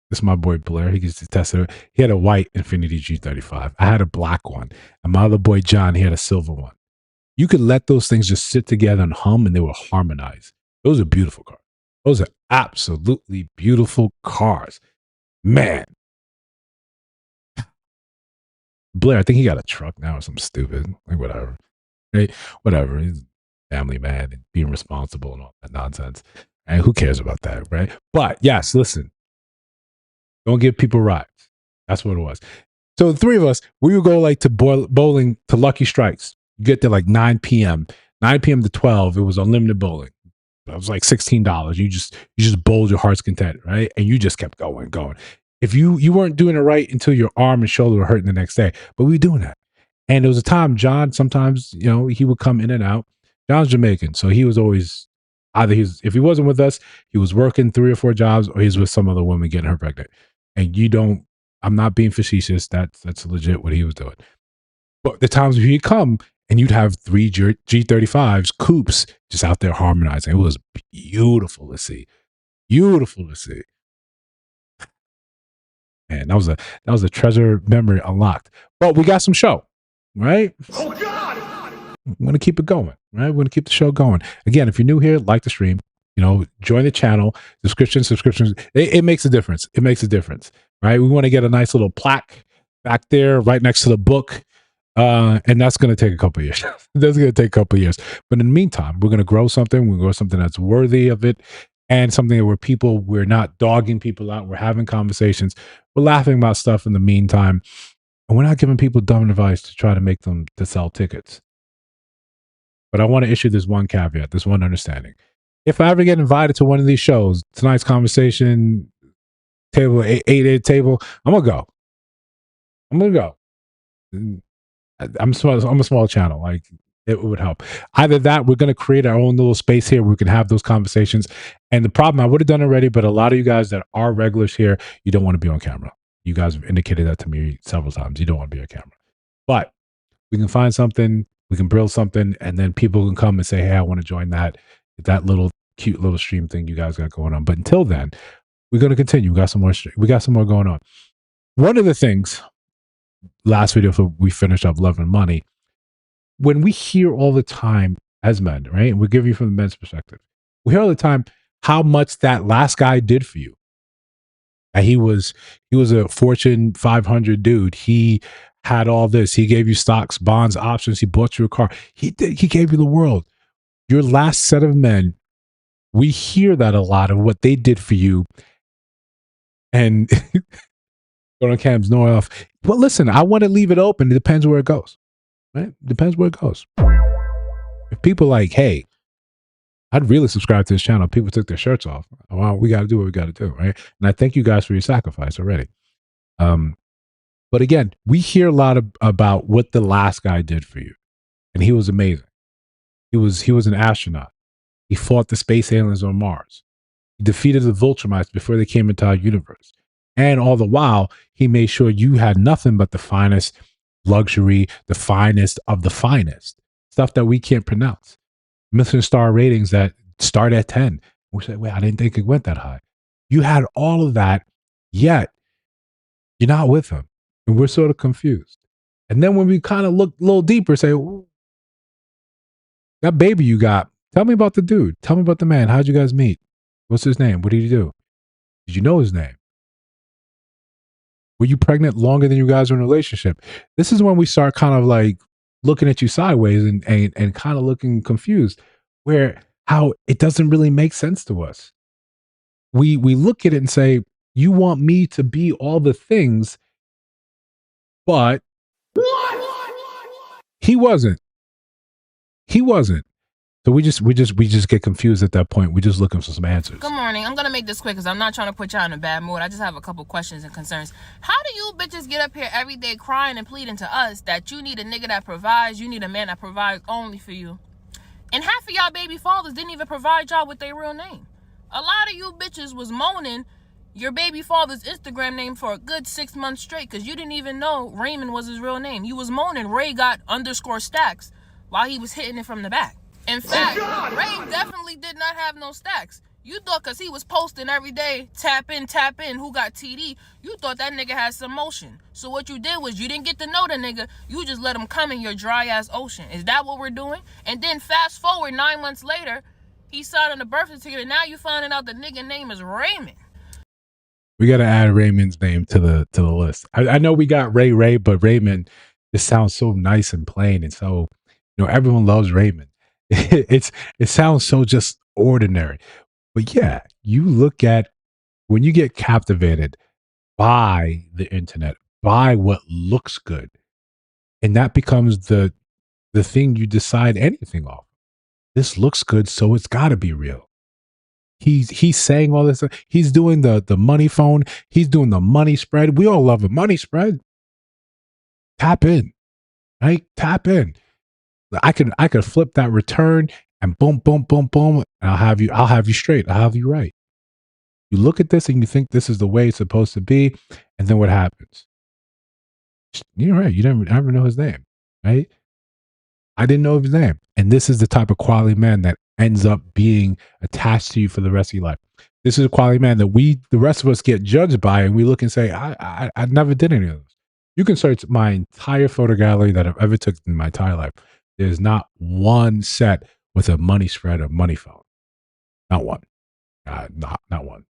this is my boy Blair. He gets to test it. He had a white Infinity G35. I had a black one. And my other boy John, he had a silver one. You could let those things just sit together and hum, and they will harmonize. Those are beautiful cars. Those are absolutely beautiful cars. Man. Blair, I think he got a truck now or something stupid. Like, whatever. Hey, whatever. He's a family man and being responsible and all that nonsense. And who cares about that, right? But yes, listen. Don't give people rides. That's what it was. So the three of us, we would go like to bowling to Lucky Strikes. You get there like 9 p.m. 9 p.m. to 12. It was unlimited bowling. It was like $16. You just bowled your heart's content, right? And you just kept going. If you weren't doing it right until your arm and shoulder were hurting the next day, but we were doing that. And there was a time John, sometimes, he would come in and out. John's Jamaican, so he was always if he wasn't with us, he was working 3 or 4 jobs, or he's with some other woman getting her pregnant. And I'm not being facetious. That's legit what he was doing. But the times when he'd come and you'd have 3 G35s, coupes, just out there harmonizing. It was beautiful to see. Beautiful to see. Man, that was a treasure memory unlocked. But we got some show, right?
Oh, God!
We're going to keep it going, right? We're going to keep the show going. Again, if you're new here, like the stream, join the channel, subscriptions. It makes a difference. It makes a difference, right? We want to get a nice little plaque back there right next to the book. And that's going to take a couple of years. That's going to take a couple of years. But in the meantime, we're going to grow something. We're going to grow something that's worthy of it, and something where we're not dogging people out. We're having conversations. We're laughing about stuff in the meantime. And we're not giving people dumb advice to try to make them to sell tickets. But I want to issue this one caveat, this one understanding. If I ever get invited to one of these shows, tonight's conversation, table, 8 table, I'm going to go. I'm a small channel. Like, it would help. Either that, we're going to create our own little space here where we can have those conversations. And the problem, I would have done already, but a lot of you guys that are regulars here, you don't want to be on camera. You guys have indicated that to me several times. You don't want to be on camera. But we can find something, we can build something, and then people can come and say, hey, I want to join that little cute little stream thing you guys got going on. But until then, we're going to continue. We got some more going on. One of the things, last video, so we finished up Love and Money, when we hear all the time as men, right? And we're giving you from the men's perspective. We hear all the time how much that last guy did for you. And he was a Fortune 500 dude. He had all this. He gave you stocks, bonds, options. He bought you a car. He gave you the world. Your last set of men, we hear that a lot of what they did for you. And going on Cam's no off. But listen, I want to leave it open. It depends where it goes. Right? Depends where it goes. If people like, hey, I'd really subscribe to this channel. People took their shirts off. Well, we got to do what we got to do, right? And I thank you guys for your sacrifice already. But again, we hear a lot about what the last guy did for you, and he was amazing. He was an astronaut. He fought the space aliens on Mars. He defeated the Vulturites before they came into our universe. And all the while, he made sure you had nothing but the finest luxury, the finest of the finest, stuff that we can't pronounce. Michelin star ratings that start at 10. We say, wait, I didn't think it went that high. You had all of that, yet you're not with him. And we're sort of confused. And then when we kind of look a little deeper, say, that baby you got, tell me about the dude. Tell me about the man. How'd you guys meet? What's his name? What did he do? Did you know his name? Were you pregnant longer than you guys were in a relationship? This is when we start kind of like looking at you sideways and kind of looking confused, how it doesn't really make sense to us. We look at it and say, you want me to be all the things, but he wasn't. So we just get confused at that point. We're just looking for some answers.
Good morning. I'm gonna make this quick because I'm not trying to put y'all in a bad mood. I just have a couple questions and concerns. How do you bitches get up here every day crying and pleading to us that you need a nigga that provides, you need a man that provides only for you? And half of y'all baby fathers didn't even provide y'all with their real name. A lot of you bitches was moaning your baby father's Instagram name for a good 6 months straight because you didn't even know Raymond was his real name. You was moaning Ray got underscore stacks while he was hitting it from the back. In fact, Ray definitely did not have no stacks. You thought because he was posting every day, tap in, who got TD, you thought that nigga had some motion. So what you did was you didn't get to know the nigga, you just let him come in your dry ass ocean. Is that what we're doing? And then fast forward 9 months later, he signed on the birth certificate, and now you finding out the nigga name is Raymond.
We got to add Raymond's name to the list. I know we got Ray, but Raymond just sounds so nice and plain, and so everyone loves Raymond. It sounds so just ordinary. But yeah, you look at when you get captivated by the internet, by what looks good, and that becomes the thing you decide anything off. This looks good, so it's got to be real. He's saying all this. He's doing the money phone. He's doing the money spread. We all love a money spread. Tap in, right? Tap in. I could flip that return and boom, boom, boom, boom. And I'll have you straight. I'll have you right. You look at this and you think this is the way it's supposed to be, and then what happens? You're right. You never know his name, right? I didn't know his name. And this is the type of quality man that ends up being attached to you for the rest of your life. This is a quality man that the rest of us get judged by, and we look and say, I never did any of this. You can search my entire photo gallery that I've ever took in my entire life. There's not one set with a money spread or money phone. Not one. Not one.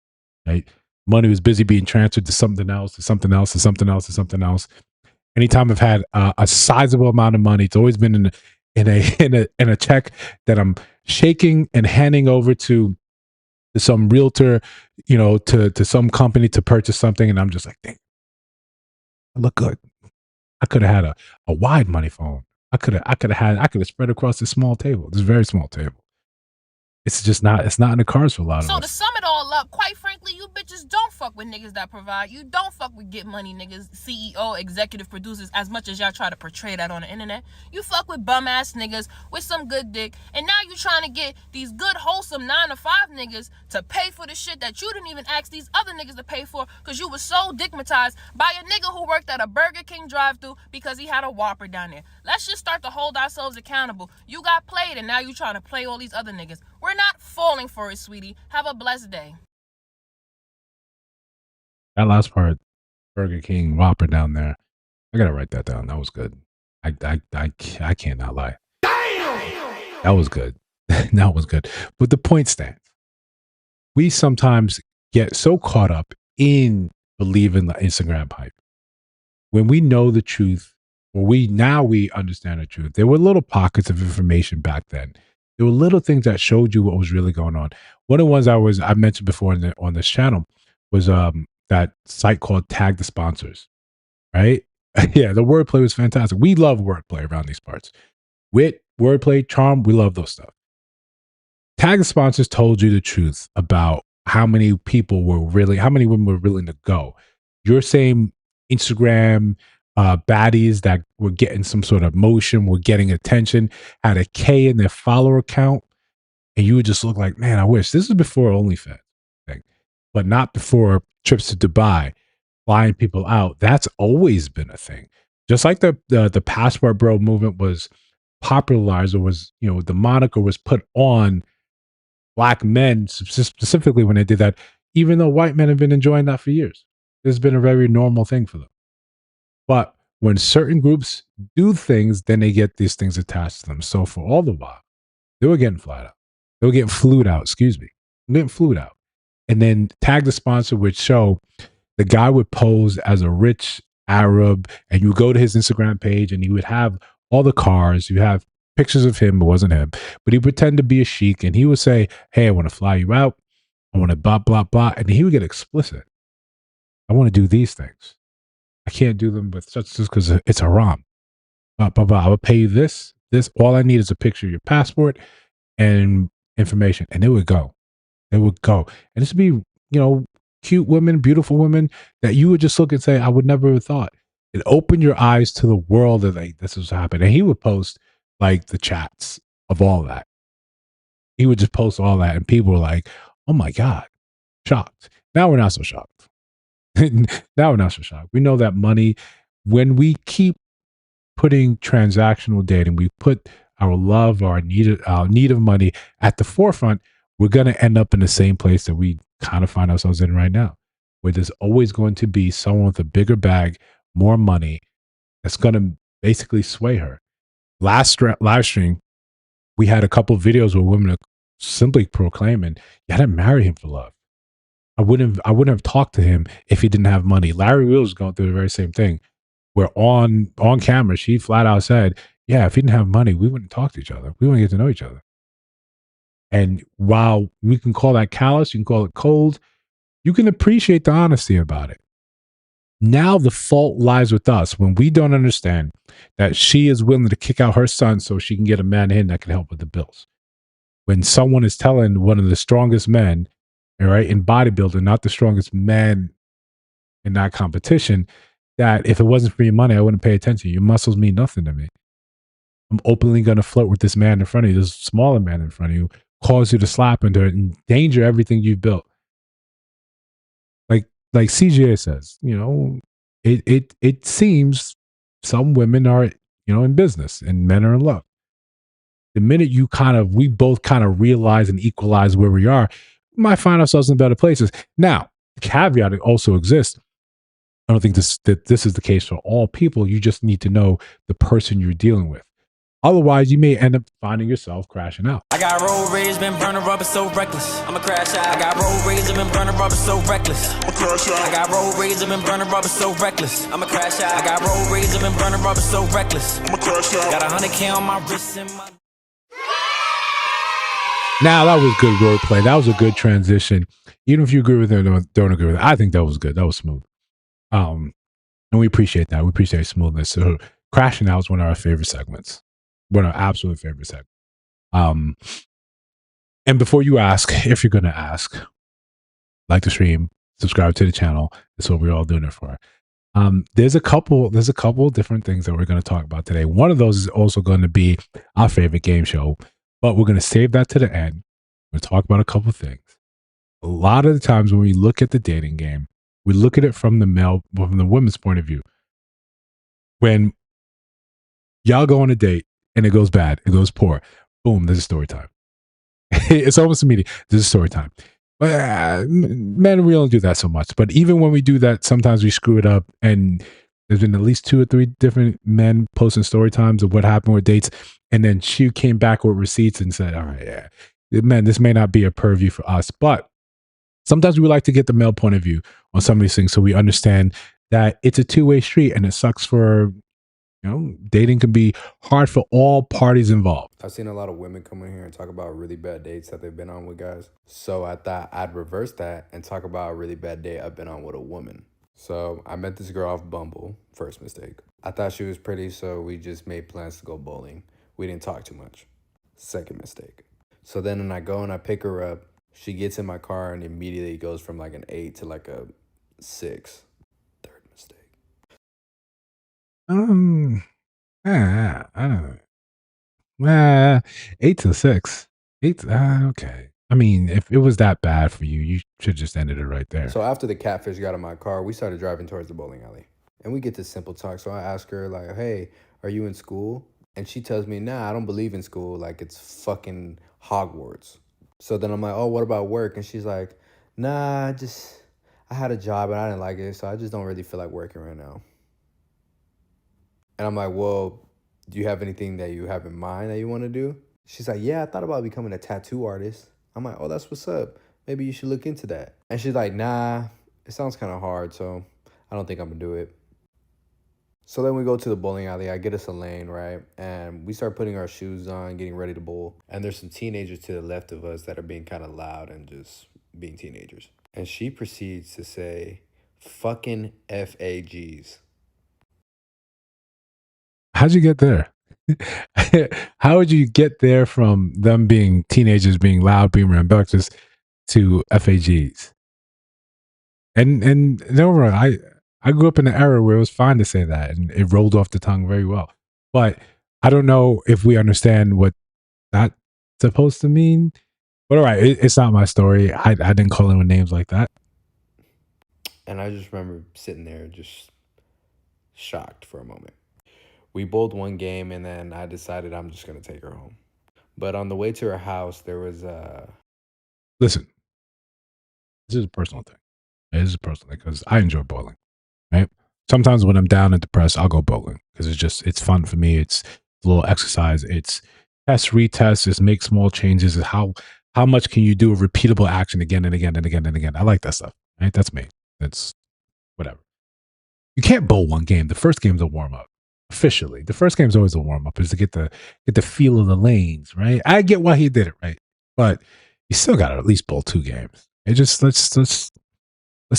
Right? Money was busy being transferred to something else, to something else, to something else, to something else. Anytime I've had a sizable amount of money, it's always been in a check that I'm shaking and handing over to some realtor, to some company to purchase something, and I'm just like, dang, I look good. I could have had a wide money phone. I could have spread across this small table, this very small table. It's not in the cards for a lot of us.
So to sum it all up, quite frankly, you bitches don't fuck with niggas that provide. You don't fuck with get money niggas, CEO, executive producers, as much as y'all try to portray that on the internet. You fuck with bum ass niggas with some good dick, and now you trying to get these good wholesome 9-to-5 niggas to pay for the shit that you didn't even ask these other niggas to pay for because you was so digmatized by a nigga who worked at a Burger King drive-thru because he had a Whopper down there. Let's just start to hold ourselves accountable. You got played, and now you trying to play all these other niggas. We're not falling for it, sweetie. Have a blessed day.
That last part, Burger King Whopper down there, I gotta write that down. That was good. I cannot lie. Damn! That was good. That was good. But the point stands. We sometimes get so caught up in believing the Instagram hype. When we know the truth, or we understand the truth. There were little pockets of information back then. There were little things that showed you what was really going on. One of the ones I mentioned before on this channel was that site called Tag the Sponsors, right? Yeah, the wordplay was fantastic. We love wordplay around these parts. Wit, wordplay, charm, we love those stuff. Tag the Sponsors told you the truth about how many women were willing to go. Your same Instagram baddies that were getting some sort of motion, were getting attention, had a K in their follower count, and you would just look like, man, I wish. This is before OnlyFans thing, but not before trips to Dubai, flying people out. That's always been a thing. Just like the passport bro movement was popularized, or was, the moniker was put on black men specifically when they did that, even though white men have been enjoying that for years. It's been a very normal thing for them. But when certain groups do things, then they get these things attached to them. So for all the while, they were getting flat out. They were getting flued out, getting flued out. And then Tag the Sponsor would show the guy would pose as a rich Arab, and you would go to his Instagram page and he would have all the cars. You have pictures of him, it wasn't him, but he would pretend to be a sheik, and he would say, hey, I want to fly you out. I want to blah, blah, blah. And he would get explicit. I want to do these things. I can't do them with such because it's haram. Blah, blah, blah. I would pay you this. All I need is a picture of your passport and information. And it would go. It would go. And this would be, cute women, beautiful women that you would just look and say, I would never have thought. It opened your eyes to the world that this was happening. And he would post like the chats of all that. He would just post all that, and people were like, oh my God, shocked. Now we're not so shocked. Now we're not so shocked. We know that money, when we keep putting transactional dating, we put our love, our need of money at the forefront, we're going to end up in the same place that we kind of find ourselves in right now, where there's always going to be someone with a bigger bag, more money, that's going to basically sway her. Last live stream, we had a couple videos where women are simply proclaiming, "You didn't marry him for love. I wouldn't have talked to him if he didn't have money." Larry Wills is going through the very same thing. Where on camera, she flat out said, "Yeah, if he didn't have money, we wouldn't talk to each other. We wouldn't get to know each other." And while we can call that callous, you can call it cold, you can appreciate the honesty about it. Now the fault lies with us when we don't understand that she is willing to kick out her son so she can get a man in that can help with the bills. When someone is telling one of the strongest men, all right, in bodybuilding, not the strongest man in that competition, that if it wasn't for your money, I wouldn't pay attention. Your muscles mean nothing to me. I'm openly going to flirt with this man in front of you, this smaller man in front of you, cause you to slap into it, endanger everything you've built. Like CGA says, it seems some women are, in business and men are in love. The minute we both kind of realize and equalize where we are, we might find ourselves in better places. Now, the caveat also exists. I don't think that this is the case for all people. You just need to know the person you're dealing with. Otherwise, you may end up finding yourself crashing out.
I got road rage, been burning rubber so reckless. I'ma crash out. I got road rage, been burning rubber so reckless. I'ma crash out. I got road rage, been burning rubber so reckless. I'ma crash out. I got road rage, been burning rubber so reckless. I'ma crash out. Got 100K on my wrist and my.
Now that was good wordplay. That was a good transition. Even if you agree with it or don't agree with it, I think that was good. That was smooth. And we appreciate that. We appreciate smoothness. So crashing out is one of our favorite segments. One of our absolute favorite segments. And before you ask, if you're going to ask, like the stream, subscribe to the channel. That's what we're all doing it for. There's a couple different things that we're going to talk about today. One of those is also going to be our favorite game show, but we're going to save that to the end. We're going to talk about a couple things. A lot of the times when we look at the dating game, we look at it from the women's point of view. When y'all go on a date and it goes bad, it goes poor, boom, there's a story time. It's almost immediate. There's a story time. Men, we don't do that so much. But even when we do that, sometimes we screw it up. And there's been at least 2 or 3 different men posting story times of what happened with dates. And then she came back with receipts and said, all right, yeah, man, this may not be a purview for us. But sometimes we like to get the male point of view on some of these things so we understand that it's a two-way street and it sucks for, dating can be hard for all parties involved.
I've seen a lot of women come in here and talk about really bad dates that they've been on with guys. So I thought I'd reverse that and talk about a really bad date I've been on with a woman. So I met this girl off Bumble. First mistake. I thought she was pretty, so we just made plans to go bowling. We didn't talk too much. Second mistake. So then when I go and I pick her up, she gets in my car and immediately goes from like an 8 to like a 6. Third mistake.
I don't know. 8 to 6. 8. Okay. I mean, if it was that bad for you, you should just ended it right there.
So after the catfish got in my car, we started driving towards the bowling alley. And we get to simple talk. So I ask her like, hey, are you in school? And she tells me, nah, I don't believe in school. Like it's fucking Hogwarts. So then I'm like, oh, what about work? And she's like, nah, I had a job and I didn't like it. So I just don't really feel like working right now. And I'm like, well, do you have anything that you have in mind that you want to do? She's like, yeah, I thought about becoming a tattoo artist. I'm like, oh, that's what's up. Maybe you should look into that. And she's like, nah, it sounds kind of hard, so I don't think I'm going to do it. So then we go to the bowling alley. I get us a lane, right? And we start putting our shoes on, getting ready to bowl. And there's some teenagers to the left of us that are being kind of loud and just being teenagers. And she proceeds to say, fucking FAGs.
How'd you get there? How would you get there from them being teenagers, being loud, being rambunctious, to FAGs? And no, I grew up in an era where it was fine to say that, and it rolled off the tongue very well. But I don't know if we understand what that's supposed to mean. But all right, it's not my story. I didn't call anyone names like that.
And I just remember sitting there just shocked for a moment. We bowled one game, and then I decided I'm just going to take her home. But on the way to her house, there was
Listen, this is a personal thing. It is a personal thing because I enjoy bowling, right? Sometimes when I'm down and depressed, I'll go bowling because it's fun for me. It's a little exercise. It's test, retest, just make small changes. How much can you do a repeatable action again and again and again and again? I like that stuff, right? That's me. That's whatever. You can't bowl one game. The first game's a warm up. Officially, the first game's always a warm up, is to get the feel of the lanes, right? I get why he did it, right? But you still got to at least bowl 2 games. It just let's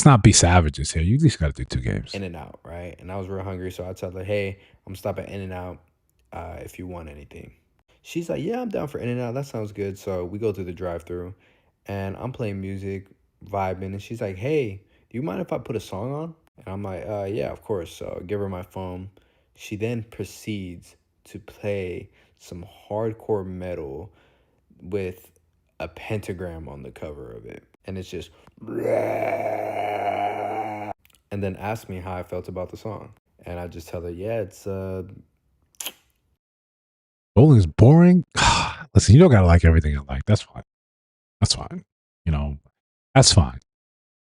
not be savages here. You at least got to do 2 games.
In and Out, right? And I was real hungry, so I told her, "Hey, I'm stopping In and Out if you want anything." She's like, "Yeah, I'm down for In and Out. That sounds good." So we go through the drive-through, and I'm playing music, vibing, and she's like, "Hey, do you mind if I put a song on?" And I'm like, "Yeah, of course." So I give her my phone. She then proceeds to play some hardcore metal with a pentagram on the cover of it, and it's just, and then asked me how I felt about the song, and I just tell her, "Yeah, it's
Bowling is boring. Listen, you don't gotta like everything I like. That's fine. That's fine. You know, that's fine.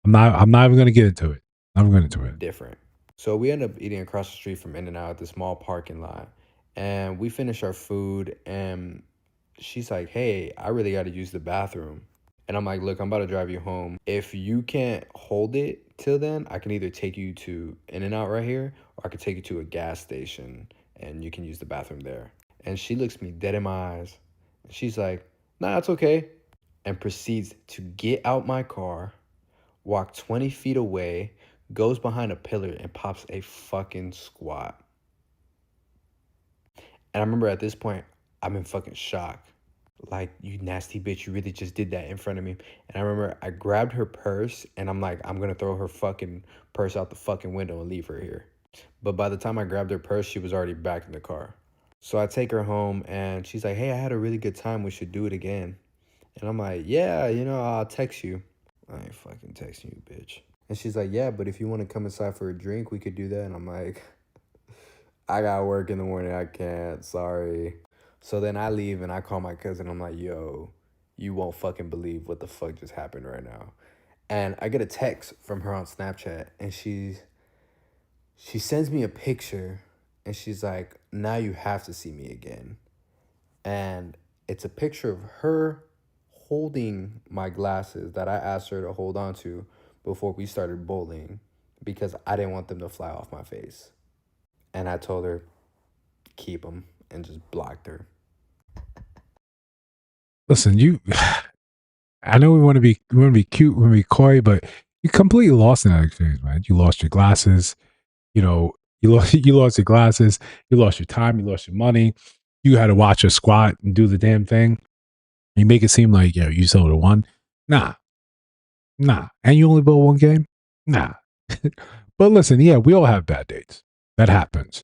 I'm not even gonna get into it. I'm going into it.
different." So we end up eating across the street from In and Out at the small parking lot, and we finish our food, and she's like, "Hey, I really got to use the bathroom." And I'm like, "Look, I'm about to drive you home. If you can't hold it till then, I can either take you to In and Out right here, or I could take you to a gas station and you can use the bathroom there." And she looks me dead in my eyes. And she's like, "Nah, it's okay." And proceeds to get out my car, walk 20 feet away, goes behind a pillar and pops a fucking squat. And I remember at this point, I'm in fucking shock. Like, "You nasty bitch, you really just did that in front of me." And I remember I grabbed her purse and I'm like, I'm gonna throw her fucking purse out the fucking window and leave her here. But by the time I grabbed her purse, she was already back in the car. So I take her home and she's like, "Hey, I had a really good time. We should do it again." And I'm like, "Yeah, I'll text you." I ain't fucking texting you, bitch. And she's like, "Yeah, but if you want to come inside for a drink, we could do that." And I'm like, "I got work in the morning. I can't. Sorry." So then I leave and I call my cousin. I'm like, "Yo, you won't fucking believe what the fuck just happened right now." And I get a text from her on Snapchat, and she sends me a picture, and she's like, "Now you have to see me again." And it's a picture of her holding my glasses that I asked her to hold on to before we started bowling because I didn't want them to fly off my face. And I told her, keep them, and just blocked her.
Listen, I know we want to be cute, we want to be coy, but you completely lost in that exchange, man. You lost your glasses. You lost your glasses. You lost your time. You lost your money. You had to watch her squat and do the damn thing. You make it seem like you sold her one. Nah. And you only bought one game. Nah. But listen, yeah, we all have bad dates. That happens,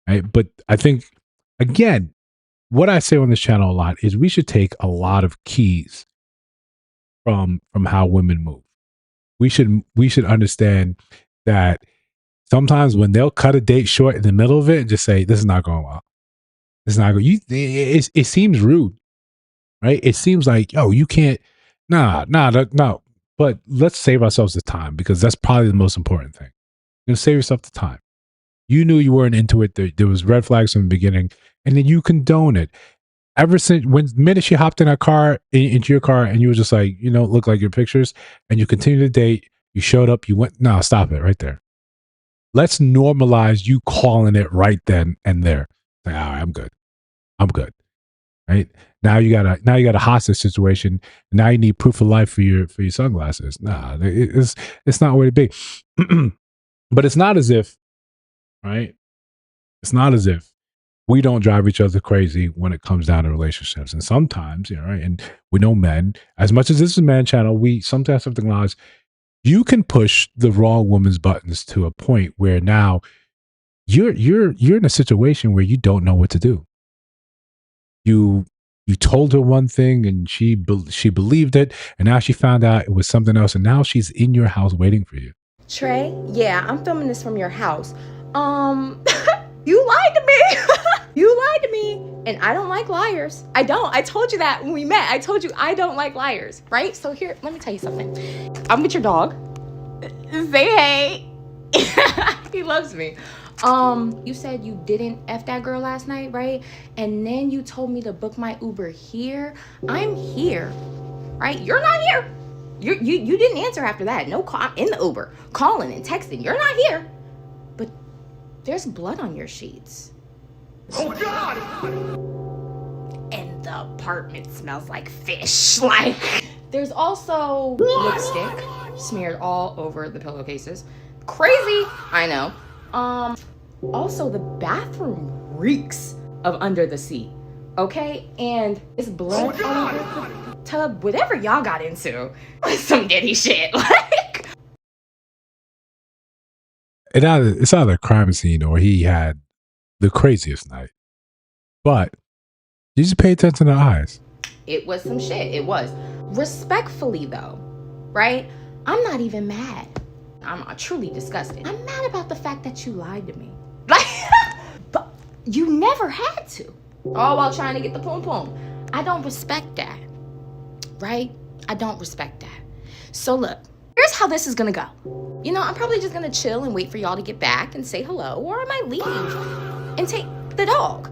right? But I think, again, what I say on this channel a lot is we should take a lot of keys from how women move. We should understand that sometimes when they'll cut a date short in the middle of it and just say, "This is not going well. This is not going." It seems rude, right? It seems like, "Yo, you can't." No. But let's save ourselves the time because that's probably the most important thing. You're gonna save yourself the time. You knew you weren't into it. There was red flags from the beginning, and then you condone it. Ever since when the minute she hopped in her car, into your car, and you were just like, look like your pictures, and you continue to date, you showed up, you went, no, stop it right there. Let's normalize you calling it right then and there. Like, all right, I'm good. Right now, you got a hostage situation. Now you need proof of life for your sunglasses. Nah, it's not where to be. But it's not as if, right? It's not as if we don't drive each other crazy when it comes down to relationships. And sometimes, right? And we know men, as much as this is a man channel, we sometimes have to acknowledge you can push the wrong woman's buttons to a point where now you're in a situation where you don't know what to do. You told her one thing and she believed it, and now she found out it was something else, and now she's in your house waiting for you.
Trey, yeah, I'm filming this from your house. You lied to me. You lied to me. And I don't like liars. I don't. I told you that when we met. I told you I don't like liars, right? So here, let me tell you something. I'm with your dog. Say hey. He loves me. You said you didn't F that girl last night, right? And then you told me to book my Uber here. I'm here, right? You're not here. You didn't answer after that. No call. I'm in the Uber, calling and texting. You're not here. But there's blood on your sheets.
Oh God!
And the apartment smells like fish. Like, there's also lipstick smeared all over the pillowcases. Crazy, I know. Also the bathroom reeks of under the seat. Okay, and it's blood on the tub. Whatever y'all got into, some diddy shit. Like,
It's either a crime scene or he had the craziest night. But you just pay attention to the eyes.
it was some shit. It was. Respectfully though, right? I'm not even mad. I'm truly disgusted. I'm mad about the fact that you lied to me. Like, but you never had to. All while trying to get the poom poom. I don't respect that, right? I don't respect that. So look, here's how this is gonna go. You know, I'm probably just gonna chill and wait for y'all to get back and say hello, or I might leave and take the dog.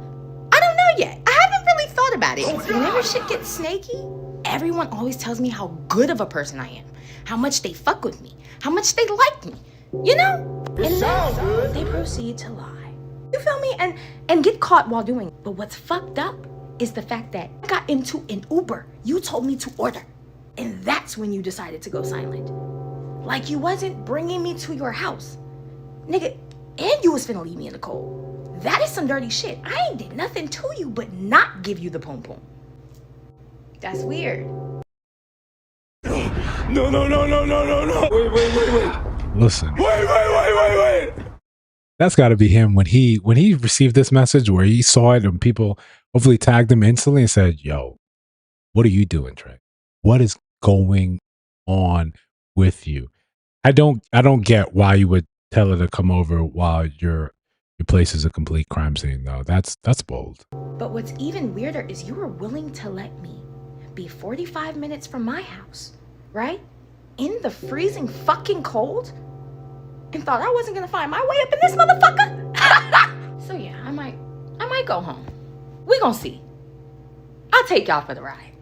I don't know yet. I haven't really thought about it. Whenever shit gets snaky, everyone always tells me how good of a person I am, how much they fuck with me, how much they like me, you know? And then they proceed to lie. You feel me? And get caught while doing it. But what's fucked up is the fact that I got into an Uber you told me to order. And that's when you decided to go silent. Like you wasn't bringing me to your house. Nigga, and you was finna leave me in the cold. That is some dirty shit. I ain't did nothing to you but not give you the pom pom. That's weird.
No. Wait.
Listen,
Wait.
that's got to be him when he received this message where he saw it and people hopefully tagged him instantly and said, "Yo, what are you doing, Trey? What is going on with you?" I don't get why you would tell her to come over while your place is a complete crime scene, though. That's bold.
But what's even weirder is you were willing to let me be 45 minutes from my house, right? In the freezing fucking cold? And thought I wasn't gonna find my way up in this motherfucker? So yeah, I might go home. We gonna see. I'll take y'all for the ride.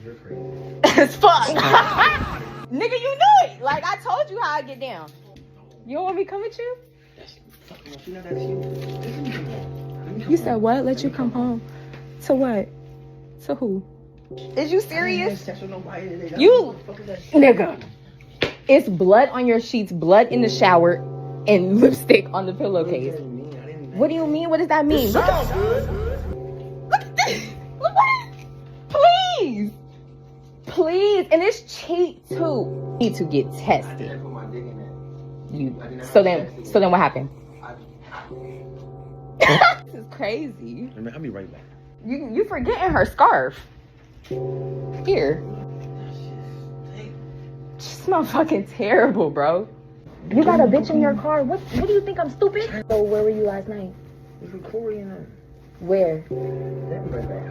You're crazy.
As fuck. Nigga, you knew it. Like, I told you how I get down. You don't want me to come with you?
You know that's you.
You said what? Let you come home. To what? To who? Is you serious? You, nigga. It's blood on your sheets, blood in the shower, and lipstick on the pillowcase. What do you mean? What does that mean? Look at this. Look at it. Please. Please. And it's cheap too. Need to get tested. So then what happened? This is crazy.
I'll be right back.
You forgetting her scarf. Here. She smell fucking terrible, bro. You got a bitch in your car. What do you think? I'm stupid? So where were you last night?
It's recording her.
Where?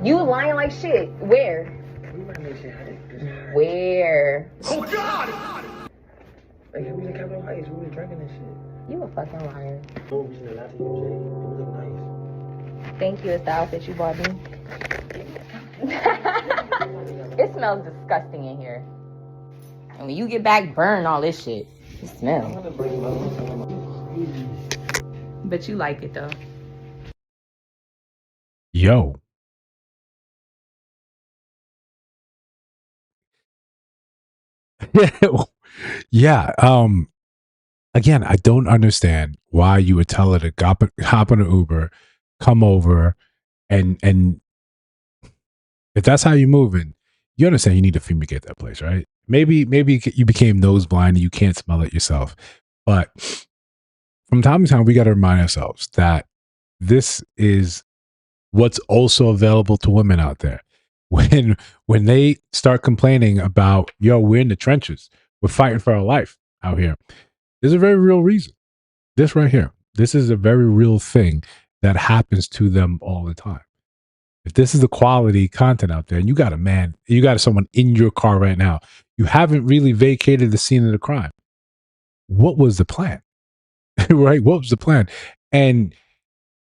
You lying like shit. Where? Where?
Oh God! Like it was in Capitol Heights. We was drinking and shit.
You a fucking liar.
No reason to lie to you, Jay. It was nice.
Thank you. It's the outfit you bought me. It smells disgusting in here. And when you get back, burn all this shit. It smells. But you like it though.
Yo. Yeah. Again, I don't understand why you would tell her to hop on an Uber, come over, and if that's how you're moving, you understand you need to fumigate that place, right? Maybe you became nose blind and you can't smell it yourself. But from time to time, we got to remind ourselves that this is what's also available to women out there. When they start complaining about, yo, we're in the trenches, we're fighting for our life out here. There's a very real reason. This right here. This is a very real thing that happens to them all the time. If this is the quality content out there, and you got a man, you got someone in your car right now, you haven't really vacated the scene of the crime. What was the plan? Right? What was the plan? And,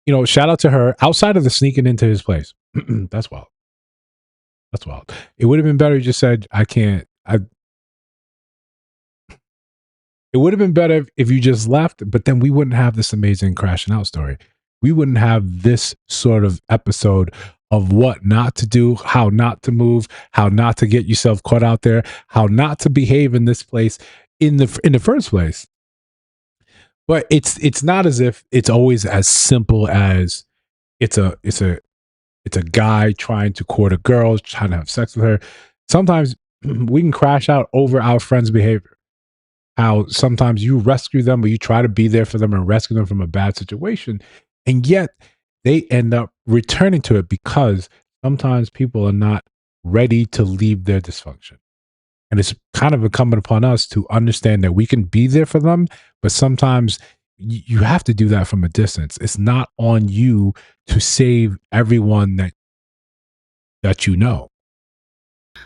you know, shout out to her outside of the sneaking into his place. That's wild. That's wild. It would have been better if you just said, I can't. It would have been better if you just left, but then we wouldn't have this amazing crashing out story. We wouldn't have this sort of episode of what not to do, how not to move, how not to get yourself caught out there, how not to behave in this place in the first place. But it's not as if it's always as simple as it's a guy trying to court a girl, trying to have sex with her. Sometimes we can crash out over our friend's behavior. How sometimes you rescue them, but you try to be there for them and rescue them from a bad situation. And yet they end up returning to it because sometimes people are not ready to leave their dysfunction. And it's kind of incumbent upon us to understand that we can be there for them, but sometimes you have to do that from a distance. It's not on you to save everyone that you know.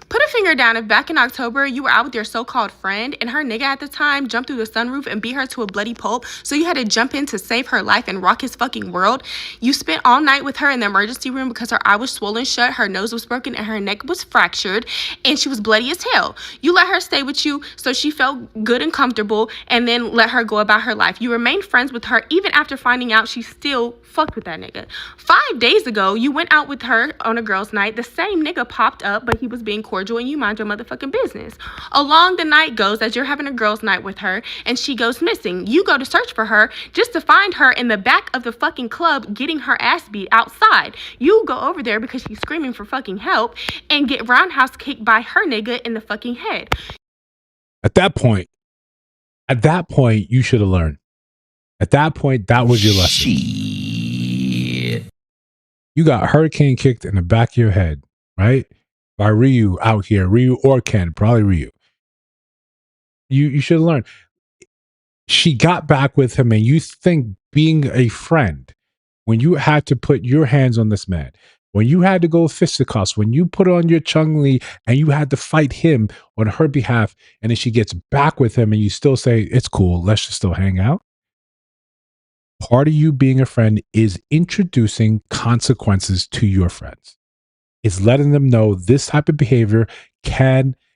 Put a finger down if back in October you were out with your so-called friend and her nigga at the time jumped through the sunroof and beat her to a bloody pulp, so you had to jump in to save her life and rock his fucking world. You spent all night with her in the emergency room because her eye was swollen shut, her nose was broken, and her neck was fractured, and she was bloody as hell. You let her stay with you so she felt good and comfortable, and then let her go about her life. You remained friends with her even after finding out she still fucked with that nigga. 5 days ago, you went out with her on a girl's night. The same nigga popped up, but he was being cordial and you mind your motherfucking business. Along the night goes as you're having a girl's night with her and she goes missing. You go to search for her just to find her in the back of the fucking club getting her ass beat outside. You go over there because she's screaming for fucking help and get roundhouse kicked by her nigga in the fucking head.
At that point, you should have learned. At that point, that was your lesson. Shit. You got hurricane kicked in the back of your head, right? By Ryu out here. Ryu or Ken, probably Ryu. You should have learned. She got back with him, and you think being a friend, when you had to put your hands on this man, when you had to go fisticuffs, when you put on your Chung-Li and you had to fight him on her behalf, and then she gets back with him and you still say, it's cool, let's just still hang out. Part of you being a friend is introducing consequences to your friends. It's letting them know this type of behavior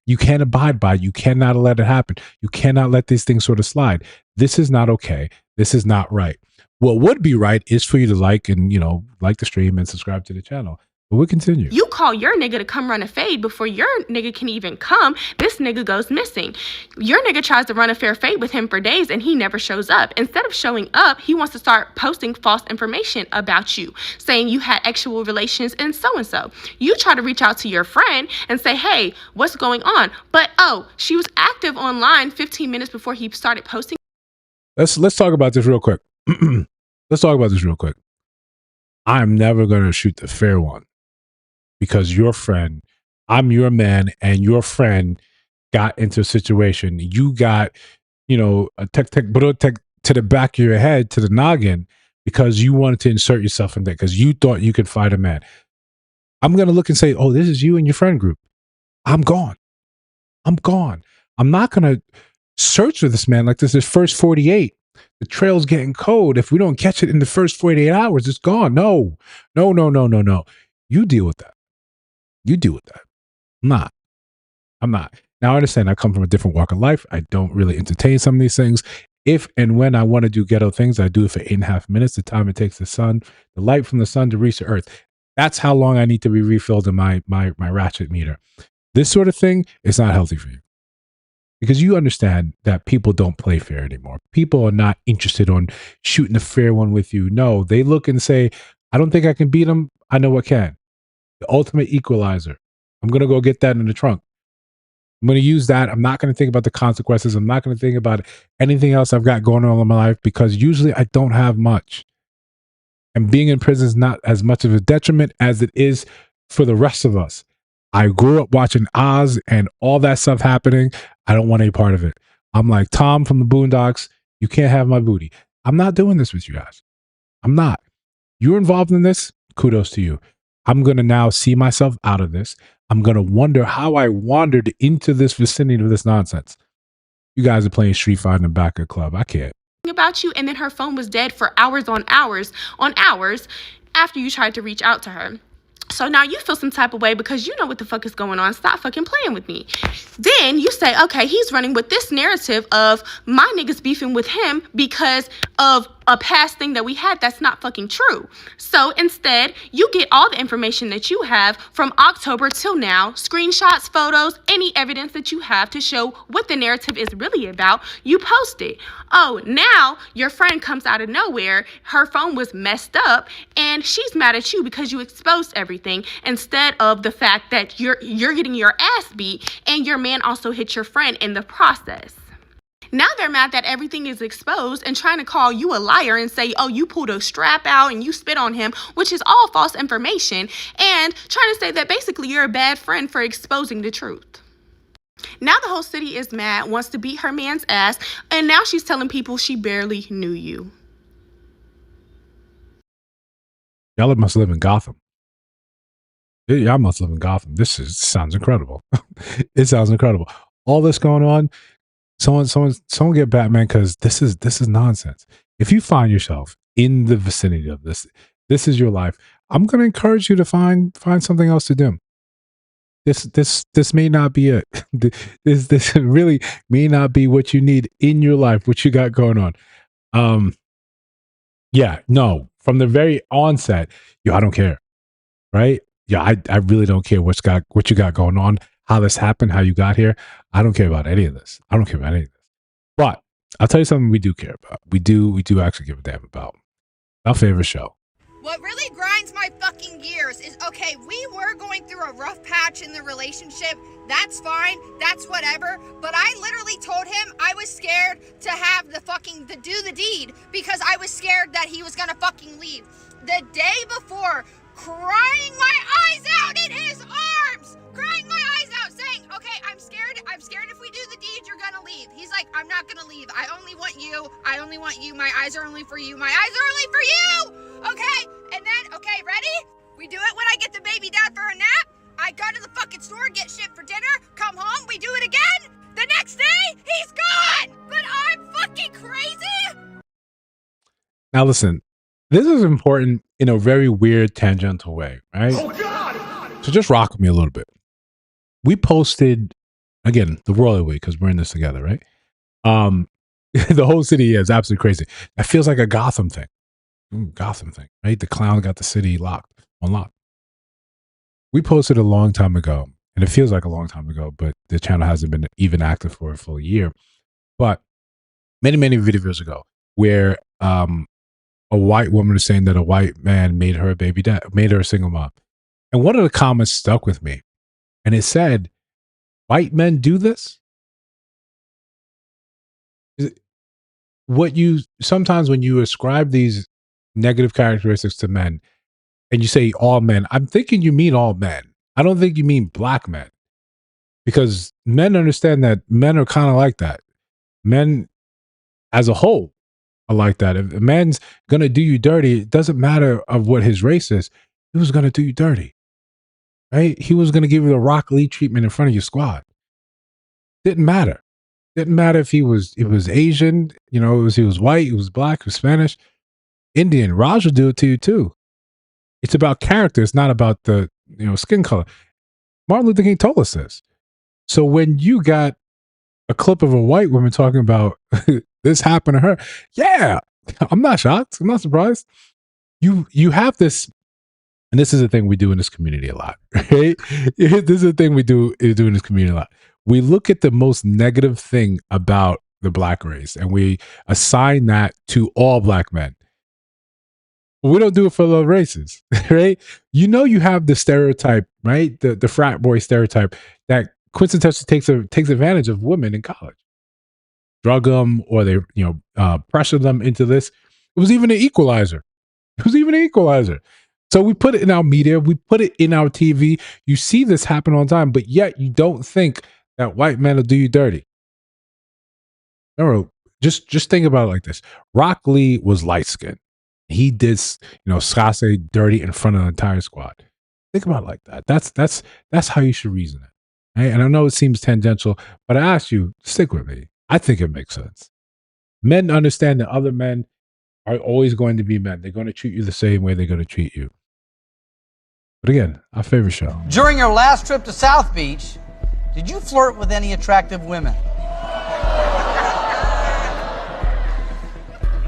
you can't abide by. You cannot let it happen. You cannot let these things sort of slide. This is not okay. This is not right. What would be right is for you to like the stream and subscribe to the channel. But we'll continue.
You call your nigga to come run a fade before your nigga can even come. This nigga goes missing. Your nigga tries to run a fair fade with him for days and he never shows up. Instead of showing up, he wants to start posting false information about you, saying you had actual relations and so. You try to reach out to your friend and say, hey, what's going on? But she was active online 15 minutes before he started posting.
Let's talk about this real quick. I'm never going to shoot the fair one. Because your friend, I'm your man, and your friend got into a situation. You got, a tech to the back of your head, to the noggin, because you wanted to insert yourself in there, because you thought you could fight a man. I'm going to look and say, oh, this is you and your friend group. I'm gone. I'm not going to search for this man like this is first 48. The trail's getting cold. If we don't catch it in the first 48 hours, it's gone. No. You deal with that. I'm not. Now, I understand I come from a different walk of life. I don't really entertain some of these things. If and when I want to do ghetto things, I do it for 8.5 minutes, the time it takes the light from the sun to reach the earth. That's how long I need to be refilled in my ratchet meter. This sort of thing is not healthy for you. Because you understand that people don't play fair anymore. People are not interested on shooting a fair one with you. No, they look and say, I don't think I can beat them. I know I can. The ultimate equalizer. I'm going to go get that in the trunk. I'm going to use that. I'm not going to think about the consequences. I'm not going to think about anything else I've got going on in my life because usually I don't have much. And being in prison is not as much of a detriment as it is for the rest of us. I grew up watching Oz and all that stuff happening. I don't want any part of it. I'm like Tom from the Boondocks. You can't have my booty. I'm not doing this with you guys. I'm not. You're involved in this. Kudos to you. I'm going to now see myself out of this. I'm going to wonder how I wandered into this vicinity of this nonsense. You guys are playing Street Fighter in the back of the club. I can't.
About you, and then her phone was dead for hours on hours on hours after you tried to reach out to her. So now you feel some type of way because you know what the fuck is going on. Stop fucking playing with me. Then you say, okay, he's running with this narrative of my niggas beefing with him because of a past thing that we had that's not fucking true. So instead, you get all the information that you have from October till now, screenshots, photos, any evidence that you have to show what the narrative is really about, you post it. Oh, now your friend comes out of nowhere, her phone was messed up, and she's mad at you because you exposed everything instead of the fact that you're getting your ass beat and your man also hit your friend in the process. Now they're mad that everything is exposed and trying to call you a liar and say, oh, you pulled a strap out and you spit on him, which is all false information, and trying to say that basically you're a bad friend for exposing the truth. Now the whole city is mad, wants to beat her man's ass, and now she's telling people she barely knew you.
Y'all must live in Gotham. Y'all must live in Gotham. Sounds incredible. It sounds incredible. All this going on. Someone get Batman, because this is nonsense. If you find yourself in the vicinity of this is your life. I'm going to encourage you to find something else to do. This may not be it. This really may not be what you need in your life, what you got going on. Yeah, no. From the very onset, I don't care, right? Yeah, I really don't care what you got going on, how this happened, how you got here. I don't care about any of this. I don't care about any of this. But I'll tell you something we do care about. We do actually give a damn about our favorite show.
What really grinds my fucking gears is, okay, we were going through a rough patch in the relationship. That's fine. That's whatever. But I literally told him I was scared to have to do the deed because I was scared that he was going to fucking leave. The day before, crying my eyes out in his arms, crying my eyes out, saying, okay, I'm scared if we do the deed, you're gonna leave. He's like, I'm not gonna leave. I only want you. My eyes are only for you. My eyes are only for you. Okay, and then, okay, ready? We do it when I get the baby down for a nap. I go to the fucking store, get shit for dinner, come home, we do it again. The next day, he's gone. But I'm fucking crazy.
Now listen, this is important in a very weird tangential way, right?
Oh, God!
So just rock with me a little bit. We posted, again, the royal way, because we're in this together, right? The whole city is absolutely crazy. That feels like a Gotham thing. Gotham thing, right? The clown got the city on lock. We posted a long time ago, and it feels like a long time ago, but the channel hasn't been even active for a full year. But many videos ago, where a white woman is saying that a white man made her a single mom. And one of the comments stuck with me. And it said, white men do this? Sometimes when you ascribe these negative characteristics to men and you say all men, I'm thinking you mean all men. I don't think you mean black men. Because men understand that men are kind of like that. Men as a whole are like that. If a man's going to do you dirty, it doesn't matter of what his race is. He was going to do you dirty. Right? He was going to give you the Rock Lee treatment in front of your squad. Didn't matter. Didn't matter if he was Asian, he was white, he was black, he was Spanish, Indian. Raj will do it to you too. It's about character. It's not about the skin color. Martin Luther King told us this. So when you got a clip of a white woman talking about this happened to her, yeah, I'm not shocked. I'm not surprised. You have this. And this is a thing we do in this community a lot, right? This is a thing we do in this community a lot. We look at the most negative thing about the black race and we assign that to all black men. But we don't do it for other races, right? You have the stereotype, right? The frat boy stereotype that quintessentially takes advantage of women in college. Drug them or they, pressure them into this. It was even an equalizer. So we put it in our media, we put it in our TV. You see this happen all the time, but yet you don't think that white men will do you dirty. No, Just think about it like this. Rock Lee was light skinned. He did, Skase dirty in front of the entire squad. Think about it like that. That's how you should reason it. Right? And I know it seems tangential, but I ask you, stick with me. I think it makes sense. Men understand that other men are always going to be men. They're going to treat you the same way they're going to treat you. But again, our favorite show.
During your last trip to South Beach, did you flirt with any attractive women?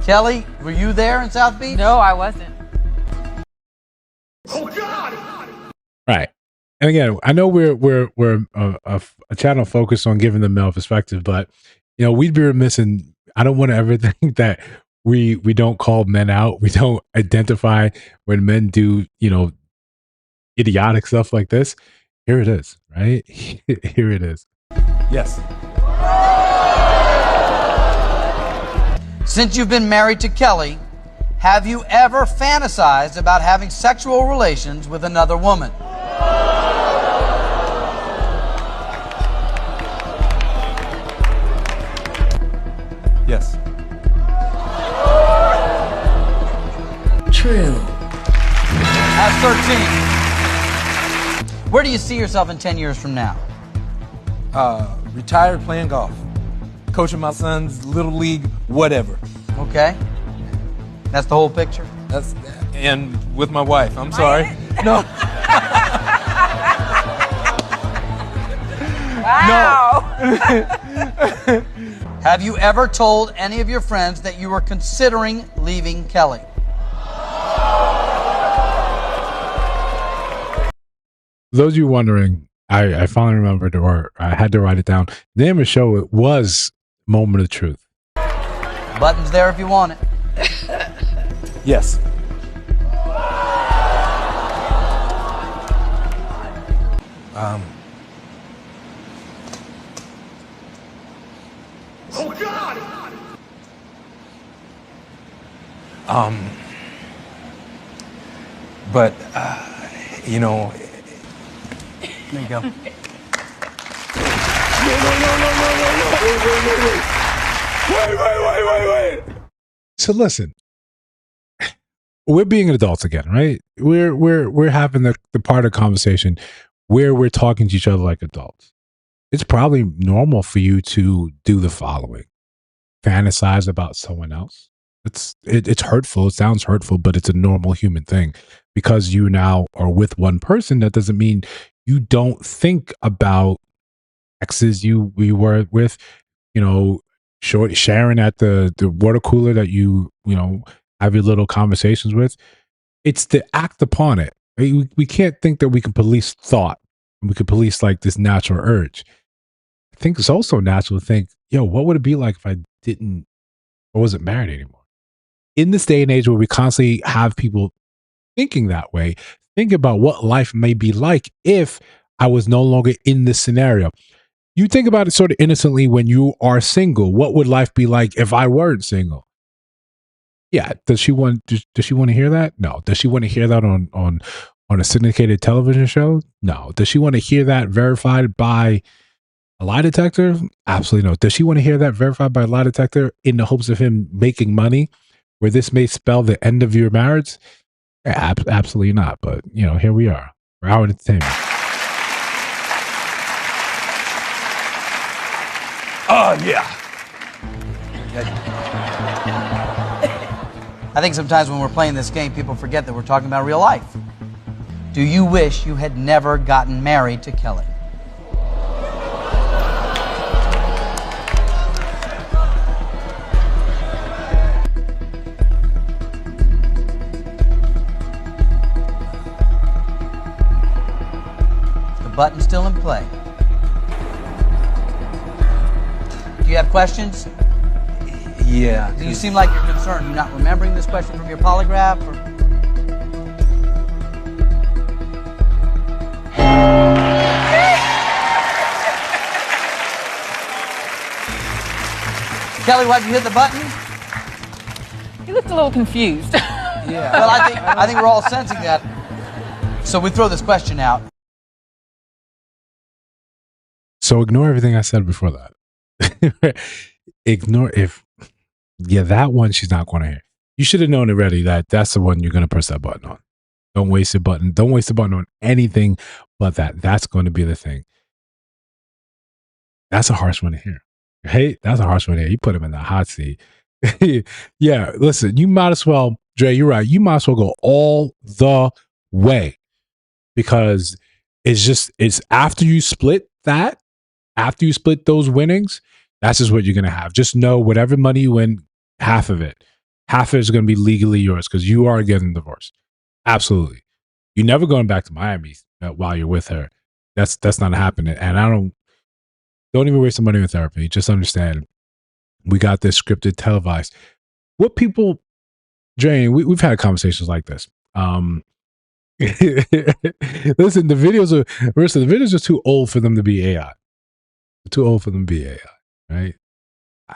Kelly, were you there in South Beach?
No, I wasn't.
Oh God!
Right. And again, I know we're a channel focused on giving the male perspective, but we'd be remiss in, I don't want to ever think that we don't call men out. We don't identify when men do, idiotic stuff like this. Here it is, right? Here it is.
Yes.
Since you've been married to Kelly, have you ever fantasized about having sexual relations with another woman?
Yes.
True.
At 13, where do you see yourself in 10 years from now?
Retired playing golf. Coaching my son's little league, whatever.
Okay. That's the whole picture?
And with my wife. I'm sorry. No.
Wow.
No.
Have you ever told any of your friends that you were considering leaving Kelly?
Those of you wondering, I finally remembered, or I had to write it down. The name of the show, it was Moment of Truth.
Button's there if you want it.
Yes. Oh God! But
There you go.
No. Wait.
So listen, we're being adults again, right? We're having the part of the conversation where we're talking to each other like adults. It's probably normal for you to do the following: fantasize about someone else. It's hurtful. It sounds hurtful, but it's a normal human thing. Because you now are with one person, that doesn't mean you don't think about exes you were with, sharing at the water cooler that you have your little conversations with. It's to act upon it. We can't think that we can police thought. We can police like this natural urge. I think it's also natural to think, what would it be like if I wasn't married anymore? In this day and age where we constantly have people thinking that way, think about what life may be like if I was no longer in this scenario. You think about it sort of innocently when you are single. What would life be like if I weren't single? Yeah. Does she want to hear that? No. Does she want to hear that on a syndicated television show? No. Does she want to hear that verified by a lie detector? Absolutely no. Does she want to hear that verified by a lie detector in the hopes of him making money, where this may spell the end of your marriage? Yeah, absolutely not. But here we are. We're our entertainment.
Oh yeah.
I think sometimes when we're playing this game, people forget that we're talking about real life. Do you wish you had never gotten married to Kelly? The button's still in play. Do you have questions?
Yeah.
You seem like you're concerned. You're not remembering this question from your polygraph? Or... Kelly, why'd you hit the button?
You looked a little confused.
Yeah. Well, I think we're all sensing that. So we throw this question out.
So ignore everything I said before that. Ignore if Yeah, that one she's not going to hear. You should have known already that that's the one you're going to press that button on. Don't waste a button. Don't waste a button on anything but that. That's going to be the thing. That's a harsh one to hear. Hey, that's a harsh one to hear. You put him in the hot seat. Yeah, listen, you might as well, Dre, you're right. You might as well go all the way because it's after you split that, after you split those winnings, that's just what you're going to have. Just know whatever money you win, half of it is going to be legally yours because you are getting divorced. Absolutely. You're never going back to Miami while you're with her. That's not happening. And don't even waste the money on therapy. Just understand we got this scripted, televised. What people, Jane, we've had conversations like this. Listen, the videos are too old for them to be AI. They're too old for them to be AI, right?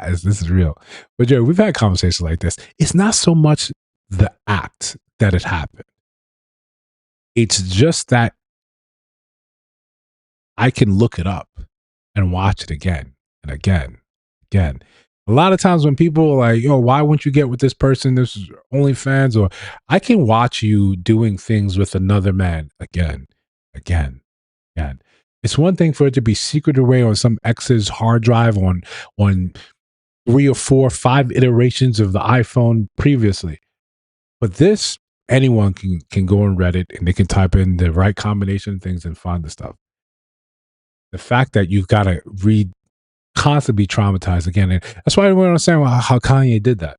This is real. But Jerry, we've had conversations like this. It's not so much the act that it happened. It's just that I can look it up and watch it again and again, again. A lot of times when people are like, yo, why wouldn't you get with this person? This is OnlyFans, or I can watch you doing things with another man again, again, again. It's one thing for it to be secreted away on some ex's hard drive on 3 or 4, 5 iterations of the iPhone previously. But this, anyone can go on Reddit and they can type in the right combination of things and find the stuff. The fact that you've got to constantly be traumatized again. And that's why I don't understand how Kanye did that.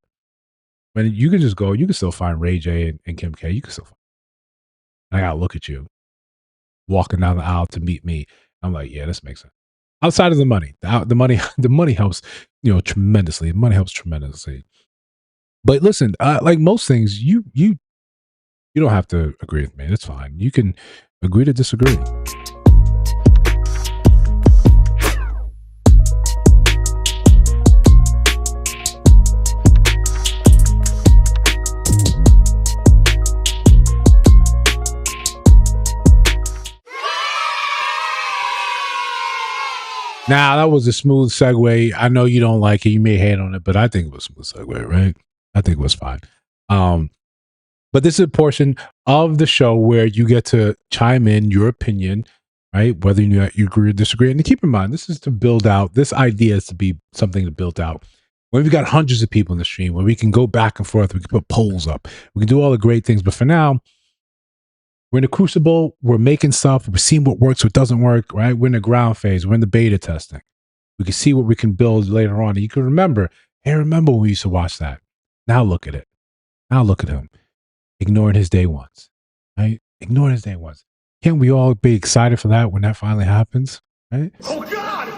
When you can just go, you can still find Ray J and Kim K. You can still find. And I gotta look at you walking down the aisle to meet me. I'm like, yeah, this makes sense. Outside of the money, the money helps, tremendously. The money helps tremendously. But listen, like most things, you don't have to agree with me. That's fine. You can agree to disagree. Now, that was a smooth segue. I know you don't like it. You may hate on it, but I think it was a smooth segue, right? I think it was fine. But this is a portion of the show where you get to chime in your opinion, right? Whether you agree or disagree. And keep in mind, this is to build out, this idea is to be something to build out. When we've got hundreds of people in the stream, where we can go back and forth, we can put polls up, we can do all the great things. But for now, we're in the crucible, we're making stuff, we're seeing what works, what doesn't work, right? We're in the ground phase, we're in the beta testing. We can see what we can build later on. And you can remember, remember when we used to watch that. Now look at it. Now look at him. Ignoring his day ones, right? Ignoring his day ones. Can't we all be excited for that when that finally happens, right?
Oh, God!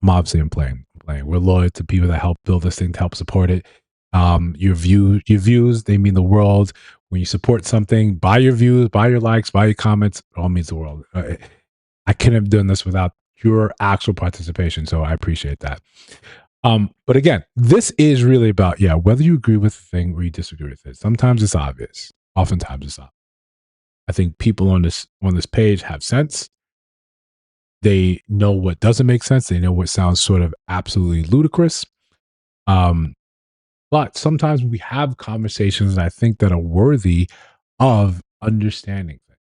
Obviously, I'm playing. We're loyal to people that help build this thing, to help support it. Your views, they mean the world. When you support something, buy your views, buy your likes, buy your comments, it all means the world. I couldn't have done this without your actual participation, so I appreciate that. But again, this is really about, whether you agree with the thing or you disagree with it. Sometimes it's obvious. Oftentimes it's obvious. I think people on this page have sense. They know what doesn't make sense. They know what sounds sort of absolutely ludicrous. But sometimes we have conversations, I think, that are worthy of understanding things.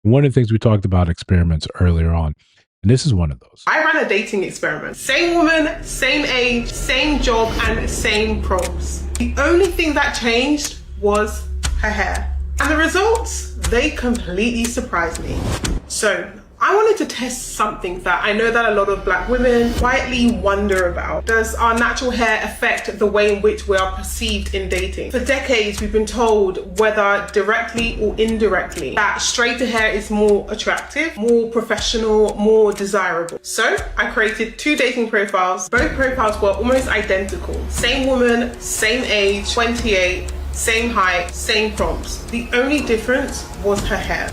One of the things we talked about experiments earlier on, and this is one of those.
I ran a dating experiment. Same woman, same age, same job, and same prompts. The only thing that changed was her hair. And the results, they completely surprised me. So, I wanted to test something that I know that a lot of black women quietly wonder about. Does our natural hair affect the way in which we are perceived in dating? For decades, we've been told, whether directly or indirectly, that straighter hair is more attractive, more professional, more desirable. So I created 2 dating profiles. Both profiles were almost identical. Same woman, same age, 28, same height, same prompts. The only difference was her hair.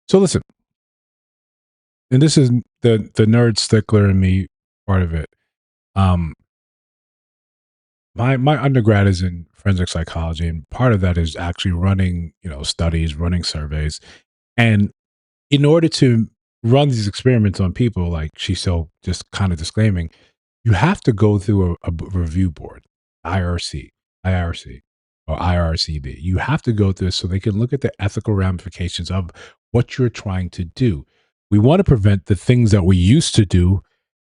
So listen. And this is the nerd stickler in me part of it. My undergrad is in forensic psychology, and part of that is actually running, studies, running surveys. And in order to run these experiments on people, like she's so just kind of disclaiming, you have to go through a review board. IRC, IRC, or IRCB. You have to go through this so they can look at the ethical ramifications of what you're trying to do. We want to prevent the things that we used to do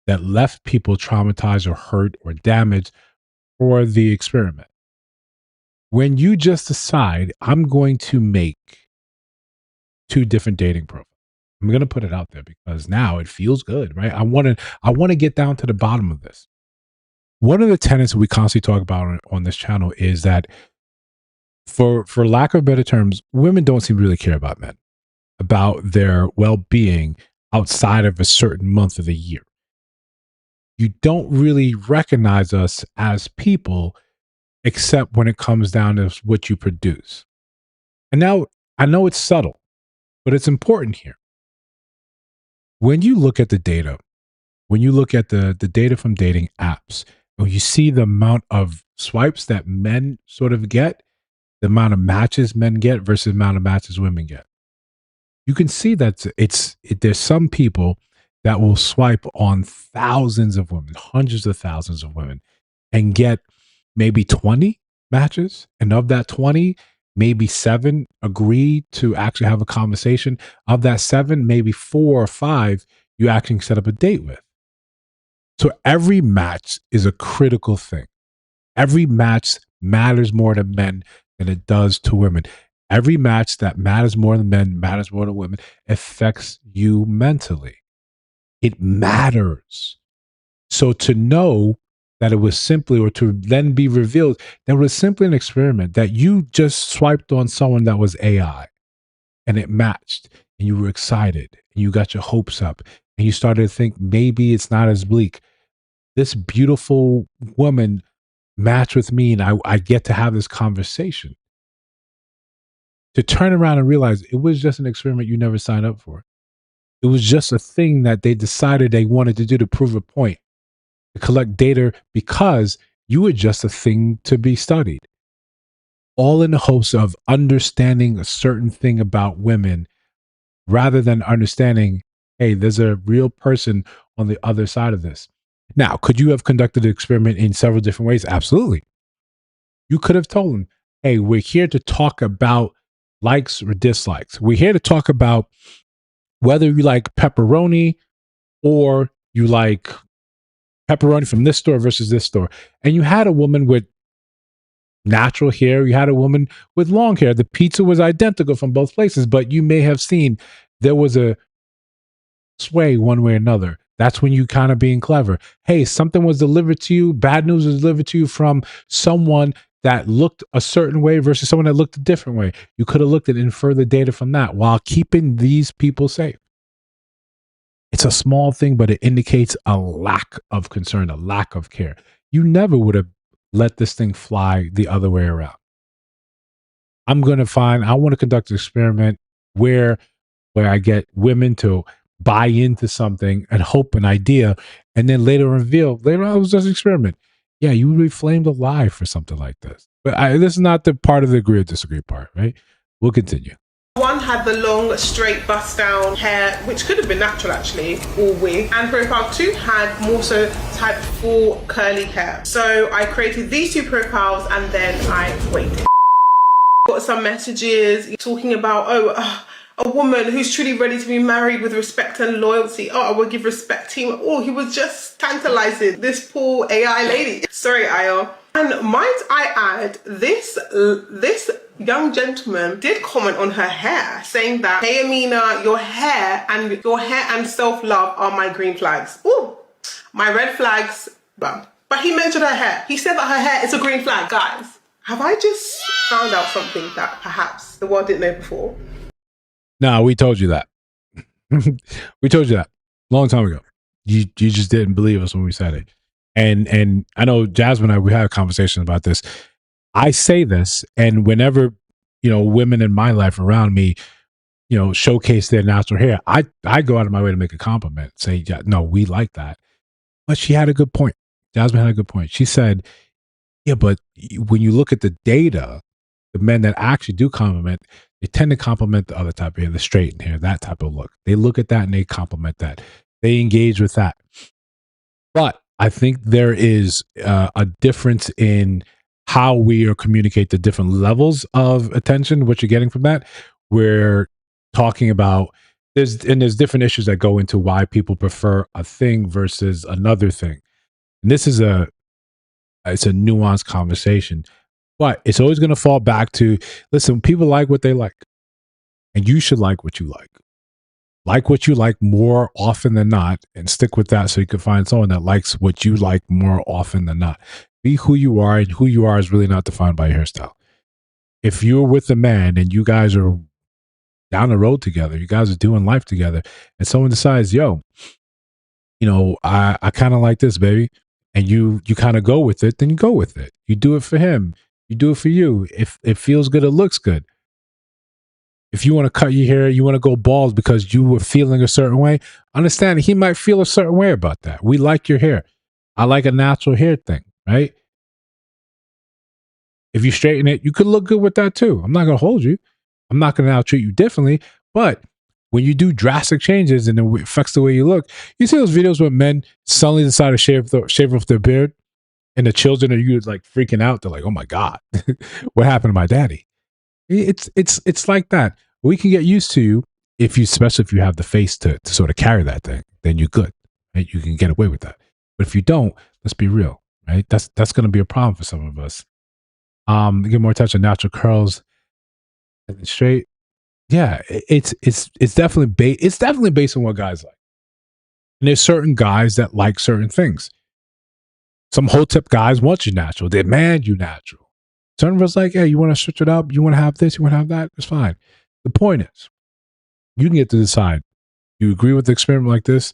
that left people traumatized or hurt or damaged for the experiment. When you just decide, I'm going to make 2 different dating profiles. I'm going to put it out there because now it feels good, right? I want to get down to the bottom of this. One of the tenets we constantly talk about on this channel is that for lack of better terms, women don't seem to really care about men, about their well-being outside of a certain month of the year. You don't really recognize us as people except when it comes down to what you produce. And now I know it's subtle, but it's important here. When you look at the data, when you look at the data from dating apps, when you see the amount of swipes that men sort of get, the amount of matches men get versus the amount of matches women get, you can see that there's some people that will swipe on thousands of women, hundreds of thousands of women, and get maybe 20 matches. And of that 20, maybe 7 agree to actually have a conversation. Of that 7, maybe 4 or 5 you actually set up a date with. So every match is a critical thing. Every match matters more to men than it does to women. Every match that matters more than men, matters more to women, affects you mentally. It matters. So to know that it was simply, or to then be revealed, that it was simply an experiment, that you just swiped on someone that was AI and it matched and you were excited and you got your hopes up and you started to think maybe it's not as bleak. This beautiful woman matched with me and I get to have this conversation. To turn around and realize it was just an experiment you never signed up for. It was just a thing that they decided they wanted to do to prove a point, to collect data because you were just a thing to be studied. All in the hopes of understanding a certain thing about women rather than understanding, hey, there's a real person on the other side of this. Now, could you have conducted the experiment in several different ways? Absolutely. You could have told them, hey, we're here to talk about likes or dislikes. We're here to talk about whether you like pepperoni or you like pepperoni from this store versus this store. And you had a woman with natural hair. You had a woman with long hair. The pizza was identical from both places, but you may have seen there was a sway one way or another. That's when you kind of being clever. Hey, something was delivered to you. Bad news was delivered to you from someone that looked a certain way versus someone that looked a different way. You could have looked at and further data from that while keeping these people safe. It's a small thing, but it indicates a lack of concern, a lack of care. You never would have let this thing fly the other way around. I want to conduct an experiment where I get women to buy into something and hope an idea, and then later on it was just an experiment. Yeah, you reflamed a lie for something like this. But this is not the part of the agree or disagree part, right? We'll continue.
One had the long, straight, bust down hair, which could have been natural actually, or wig. And profile 2 had more so type 4 curly hair. So I created these 2 profiles and then I waited. Got some messages talking about, a woman who's truly ready to be married with respect and loyalty. Oh, I will give respect to him. Oh, he was just tantalizing this poor AI lady. Sorry, Aya. And might I add, this young gentleman did comment on her hair, saying that, hey Amina, your hair and self-love are my green flags. Oh, my red flags. But he mentioned her hair. He said that her hair is a green flag. Guys, have I just found out something that perhaps the world didn't know before?
No, we told you that. We told you that a long time ago. You just didn't believe us when we said it. And I know Jasmine and I, we had a conversation about this. I say this, and whenever, women in my life around me, showcase their natural hair, I go out of my way to make a compliment, say, yeah, no, we like that. But she had a good point. Jasmine had a good point. She said, yeah, but when you look at the data, the men that actually do compliment, they tend to compliment the other type of hair, the straightened hair, that type of look. They look at that and they compliment that. They engage with that. But I think there is a difference in how we communicate the different levels of attention, what you're getting from that. We're talking about there's different issues that go into why people prefer a thing versus another thing. And this is it's a nuanced conversation, but it's always going to fall back to, listen, people like what they like, and you should like what you like. Like what you like more often than not, and stick with that so you can find someone that likes what you like more often than not. Be who you are, and who you are is really not defined by your hairstyle. If you're with a man and you guys are down the road together, you guys are doing life together, and someone decides, yo, I kind of like this, baby, and you kind of go with it, then you go with it. You do it for him. You do it for you. If it feels good, it looks good. If you want to cut your hair, you want to go bald because you were feeling a certain way, understand he might feel a certain way about that. We like your hair. I like a natural hair thing, right? If you straighten it, you could look good with that too. I'm not going to hold you. I'm not going to now treat you differently. But when you do drastic changes and it affects the way you look, you see those videos where men suddenly decide to shave off their beard, and the children are you like freaking out. They're like, "Oh my god, what happened to my daddy?" It's like that. We can get used to you especially if you have the face to sort of carry that thing, then you're good, right? You can get away with that. But if you don't, let's be real, right? That's going to be a problem for some of us. Get more attention, natural curls and then straight. Yeah, it's definitely based on what guys like. And there's certain guys that like certain things. Some hotep guys want you natural. They demand you natural. Some of us like, hey, you want to switch it up? You want to have this? You want to have that? It's fine. The point is, you can get to decide. You agree with the experiment like this?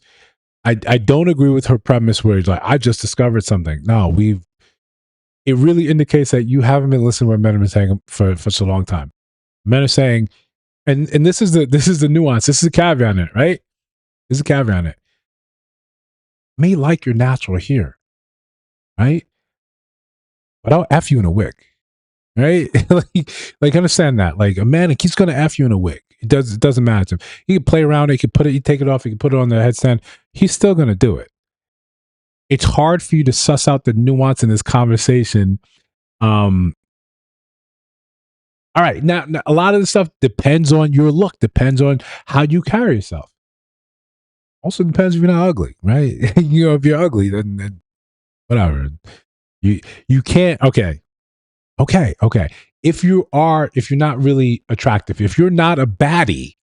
I don't agree with her premise where it's like, I just discovered something. No, it really indicates that you haven't been listening to what men have been saying for such a long time. Men are saying, and this is the nuance. This is a caveat in it, right? This is a caveat in it. May like your natural hair, right? But I'll F you in a wig, right? like understand that. Like a man, he's gonna F you in a wig. It doesn't matter to him. He can play around, he can put it, he take it off, he can put it on the headstand. He's still gonna do it. It's hard for you to suss out the nuance in this conversation. All right, now a lot of the stuff depends on your look, depends on how you carry yourself. Also depends if you're not ugly, right? If you're ugly, then whatever. You can't. Okay. If you're not really attractive, if you're not a baddie,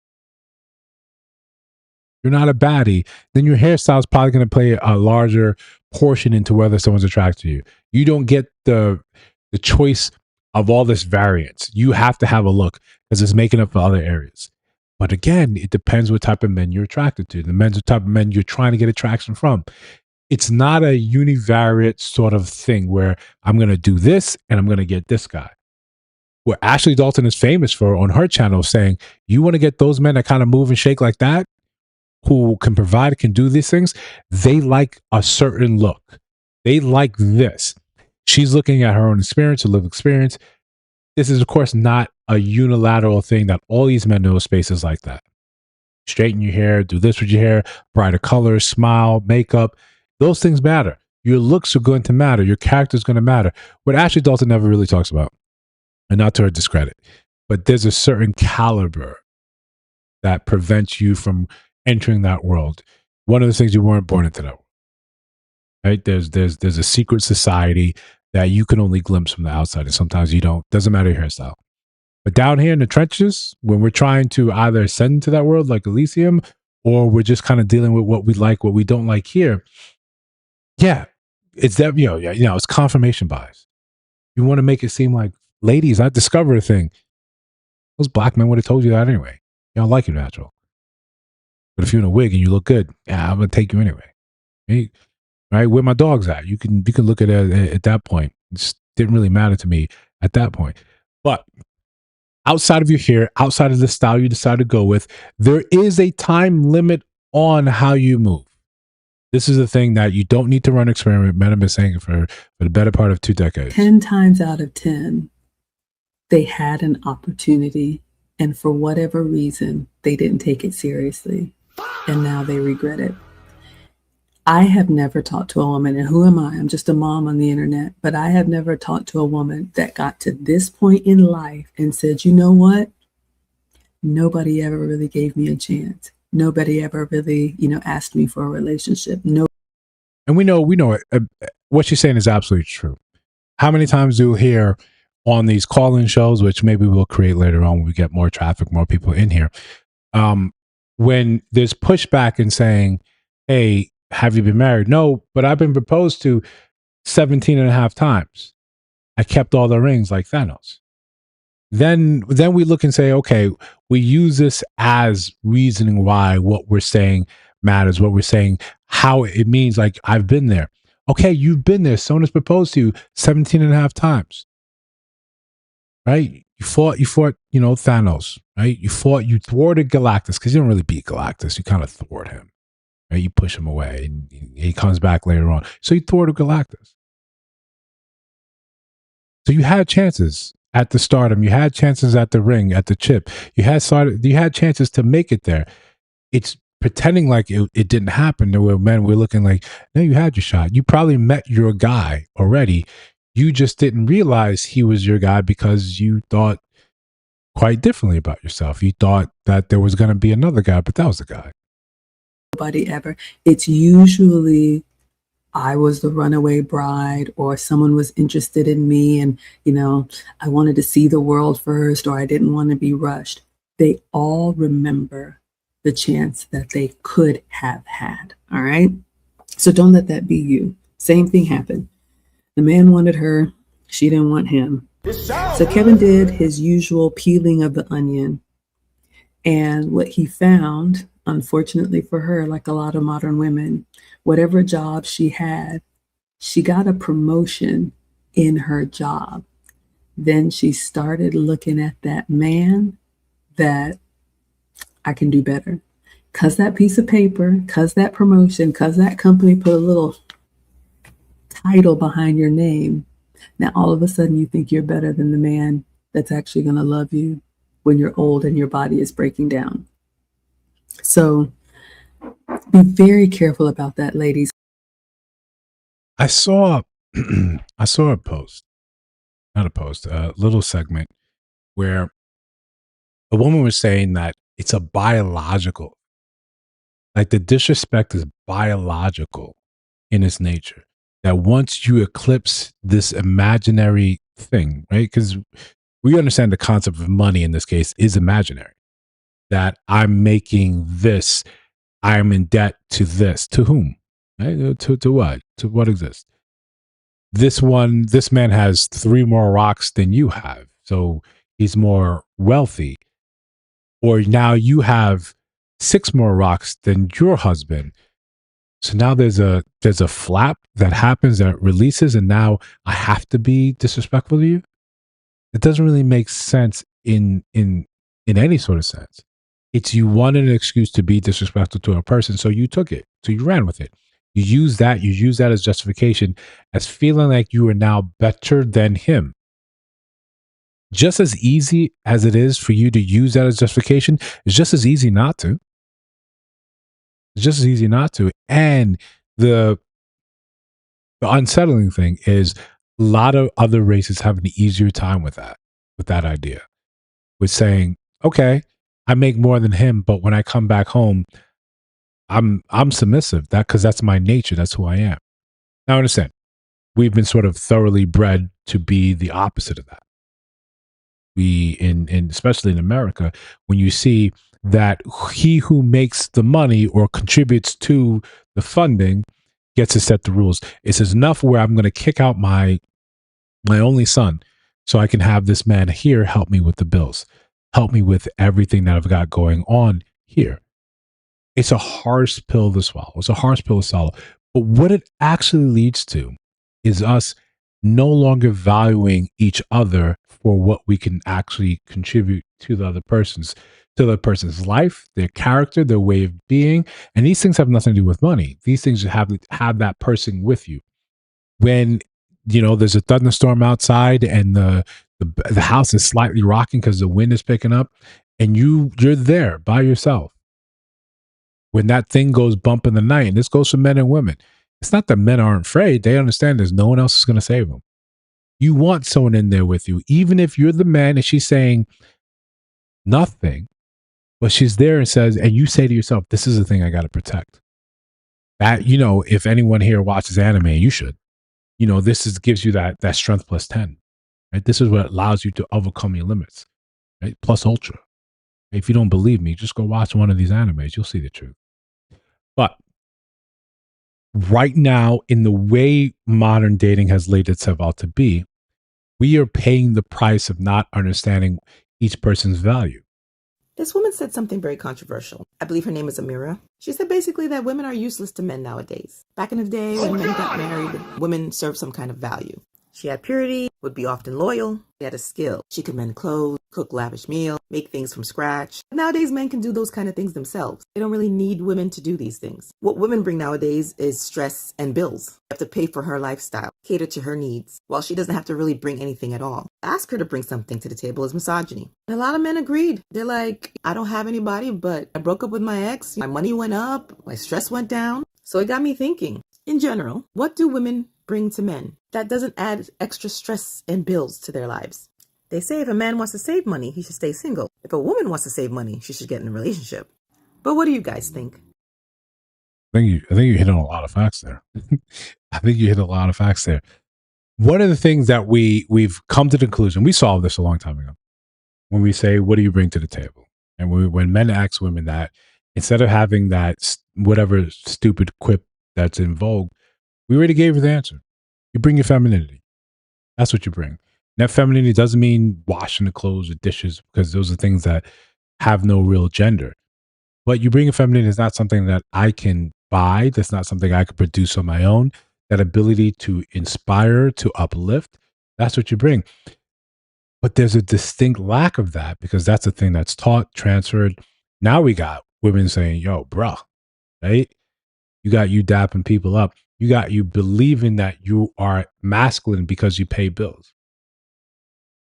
then your hairstyle is probably going to play a larger portion into whether someone's attracted to you. You don't get the choice of all this variance. You have to have a look because it's making up for other areas. But again, it depends what type of men you're attracted to. The type of men you're trying to get attraction from. It's not a univariate sort of thing where I'm going to do this and I'm going to get this guy. What Ashley Dalton is famous for on her channel saying, you want to get those men that kind of move and shake like that, who can provide, can do these things, they like a certain look. They like this. She's looking at her own experience, her lived experience. This is, of course, not a unilateral thing that all these men know spaces like that. Straighten your hair, do this with your hair, brighter colors, smile, makeup. Those things matter. Your looks are going to matter. Your character is going to matter. What Ashley Dalton never really talks about, and not to her discredit, but there's a certain caliber that prevents you from entering that world. One of the things, you weren't born into that world, right? There's a secret society that you can only glimpse from the outside, and sometimes you don't. Doesn't matter your hairstyle. But down here in the trenches, when we're trying to either ascend into that world like Elysium, or we're just kind of dealing with what we like, what we don't like here. Yeah, it's that, it's confirmation bias. You want to make it seem like, ladies, I discovered a thing. Those black men would have told you that anyway. Y'all like you natural. But if you're in a wig and you look good, yeah, I'm gonna take you anyway. Right? Where my dog's at? You can look at it at that point. It didn't really matter to me at that point. But outside of your hair, outside of the style you decide to go with, there is a time limit on how you move. This is a thing that you don't need to run an experiment. Men have been saying it for the better part of 2 decades.
10 times out of 10, they had an opportunity, and for whatever reason, they didn't take it seriously, and now they regret it. I have never talked to a woman, and who am I? I'm just a mom on the internet, but I have never talked to a woman that got to this point in life and said, you know what? Nobody ever really gave me a chance. Nobody ever really, asked me for a relationship. No.
And we know what she's saying is absolutely true. How many times do we hear on these call-in shows, which maybe we'll create later on when we get more traffic, more people in here, when there's pushback and saying, hey, have you been married? No, but I've been proposed to 17 and a half times. I kept all the rings like Thanos. Then we look and say, okay, we use this as reasoning why what we're saying matters, what we're saying, how it means, like, I've been there. Okay, you've been there. Someone has proposed to you 17 and a half times. Right? You fought, Thanos, right? You thwarted Galactus, because you don't really beat Galactus. You kind of thwart him. Right? You push him away and he comes back later on. So you thwarted Galactus. So you had chances at the stardom. You had chances at the ring, at the chip. You had chances to make it there. It's pretending like it didn't happen. There were men we're looking like, no, you had your shot. You probably met your guy already. You just didn't realize he was your guy because you thought quite differently about yourself. You thought that there was going to be another guy, but that was the guy.
Nobody ever. It's usually I was the runaway bride, or someone was interested in me and, I wanted to see the world first, or I didn't want to be rushed. They all remember the chance that they could have had. All right. So don't let that be you. Same thing happened. The man wanted her. She didn't want him. So Kevin did his usual peeling of the onion. And what he found, unfortunately for her, like a lot of modern women, whatever job she had, she got a promotion in her job. Then she started looking at that man that I can do better. Because that piece of paper, because that promotion, because that company put a little title behind your name. Now, all of a sudden, you think you're better than the man that's actually going to love you when you're old and your body is breaking down. So be very careful about that, ladies.
I saw a post, not a post, a little segment where a woman was saying that it's a biological, like the disrespect is biological in its nature. That once you eclipse this imaginary thing, right? Because we understand the concept of money in this case is imaginary. That I'm making this, I'm in debt to this. To whom? Right? To what? To what exists? This man has 3 more rocks than you have. So he's more wealthy. Or now you have 6 more rocks than your husband. So now there's a flap that happens that releases, and now I have to be disrespectful to you. It doesn't really make sense in any sort of sense. It's you wanted an excuse to be disrespectful to a person, so you took it. So you ran with it. You use that as justification, as feeling like you are now better than him. Just as easy as it is for you to use that as justification, it's just as easy not to. It's just as easy not to. And the unsettling thing is a lot of other races have an easier time with that idea, with saying, okay, I make more than him, but when I come back home, I'm submissive. Because that's my nature. That's who I am. Now understand, we've been sort of thoroughly bred to be the opposite of that. We especially in America, when you see that he who makes the money or contributes to the funding gets to set the rules. It says enough where I'm going to kick out my only son so I can have this man here help me with the bills, help me with everything that I've got going on here. It's a harsh pill to swallow. It's a harsh pill to swallow. But what it actually leads to is us no longer valuing each other for what we can actually contribute to the other person's life, their character, their way of being. And these things have nothing to do with money. These things have that person with you. When, there's a thunderstorm outside and the house is slightly rocking because the wind is picking up, and you're there by yourself. when that thing goes bump in the night, and this goes for men and women, it's not that men aren't afraid. They understand there's no one else who's going to save them. You want someone in there with you, even if you're the man and she's saying nothing, but she's there and says, and you say to yourself, this is the thing I got to protect. That, if anyone here watches anime, you should, this gives you that strength plus 10, right? This is what allows you to overcome your limits, right? Plus ultra. If you don't believe me, just go watch one of these animes. You'll see the truth. But right now, in the way modern dating has laid itself out to be, we are paying the price of not understanding each person's value.
This woman said something very controversial. I believe her name is Amira. She said basically that women are useless to men nowadays. Back in the day when men got married, women served some kind of value. She had purity, would be often loyal. She had a skill. She could mend clothes, cook lavish meals, make things from scratch. But nowadays, men can do those kind of things themselves. They don't really need women to do these things. What women bring nowadays is stress and bills. You have to pay for her lifestyle, cater to her needs, while she doesn't have to really bring anything at all. Ask her to bring something to the table is misogyny. And a lot of men agreed. They're like, I don't have anybody, but I broke up with my ex. My money went up. My stress went down. So it got me thinking, in general, what do women bring to men that doesn't add extra stress and bills to their lives? They say if a man wants to save money, he should stay single. If a woman wants to save money, she should get in a relationship. But what do you guys think?
I think you hit on a lot of facts there. I think you hit a lot of facts there. One of the things that we've come to the conclusion, we solved this a long time ago, when we say, what do you bring to the table? And when men ask women that, instead of having that whatever stupid quip that's in vogue, we already gave her the answer. You bring your femininity. That's what you bring. And that femininity doesn't mean washing the clothes or dishes, because those are things that have no real gender. But you bring a femininity is not something that I can buy. That's not something I could produce on my own. That ability to inspire, to uplift, that's what you bring. But there's a distinct lack of that, because that's a thing that's taught, transferred. Now we got women saying, yo, bruh, right? You got you dapping people up. You got you believing that you are masculine because you pay bills.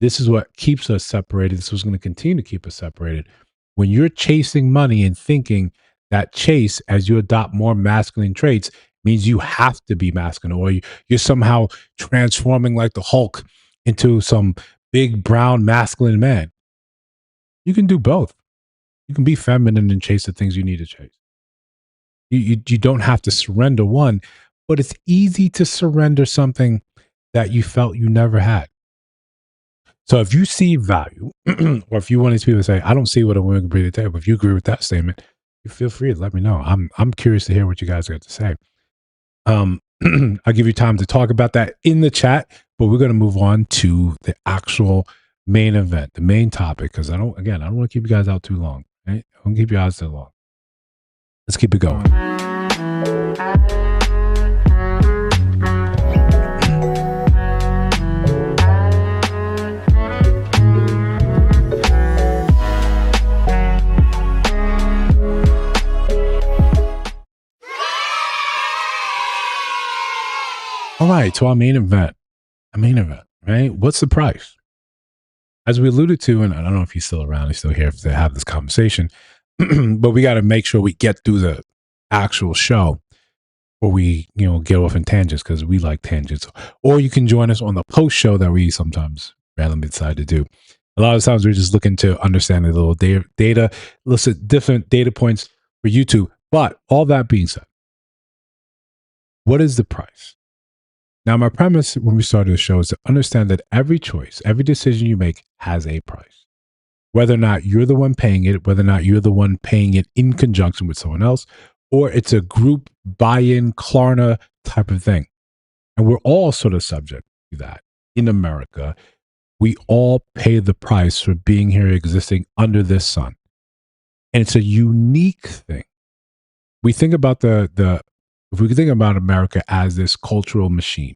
This is what keeps us separated. This is going to continue to keep us separated. When you're chasing money and thinking that chase, as you adopt more masculine traits, means you have to be masculine, or you're somehow transforming like the Hulk into some big brown masculine man. You can do both. You can be feminine and chase the things you need to chase. You don't have to surrender one, but it's easy to surrender something that you felt you never had. So if you see value, or if you want these people to say, I don't see what a woman can bring to the table, if you agree with that statement, you feel free to let me know. I'm curious to hear what you guys got to say. I'll give you time to talk about that in the chat, but we're going to move on to the actual main event, the main topic, because I don't want to keep you guys out too long. Right? I don't keep you out too long. Let's keep it going. All right, so our main event, right? What's the price? As we alluded to, and I don't know if he's still around, he's still here to have this conversation, but we got to make sure we get through the actual show, or we, get off in tangents, because we like tangents. Or you can join us on the post show that we sometimes randomly decide to do. A lot of times we're just looking to understand a little data, listen, different data points for YouTube. But all that being said, what is the price? Now, my premise when we started the show is to understand that every choice, every decision you make has a price. Whether or not you're the one paying it, whether or not you're the one paying it in conjunction with someone else, or it's a group buy-in, Klarna type of thing. And we're all sort of subject to that. In America, we all pay the price for being here, existing under this sun. And it's a unique thing. We think about if we think about America as this cultural machine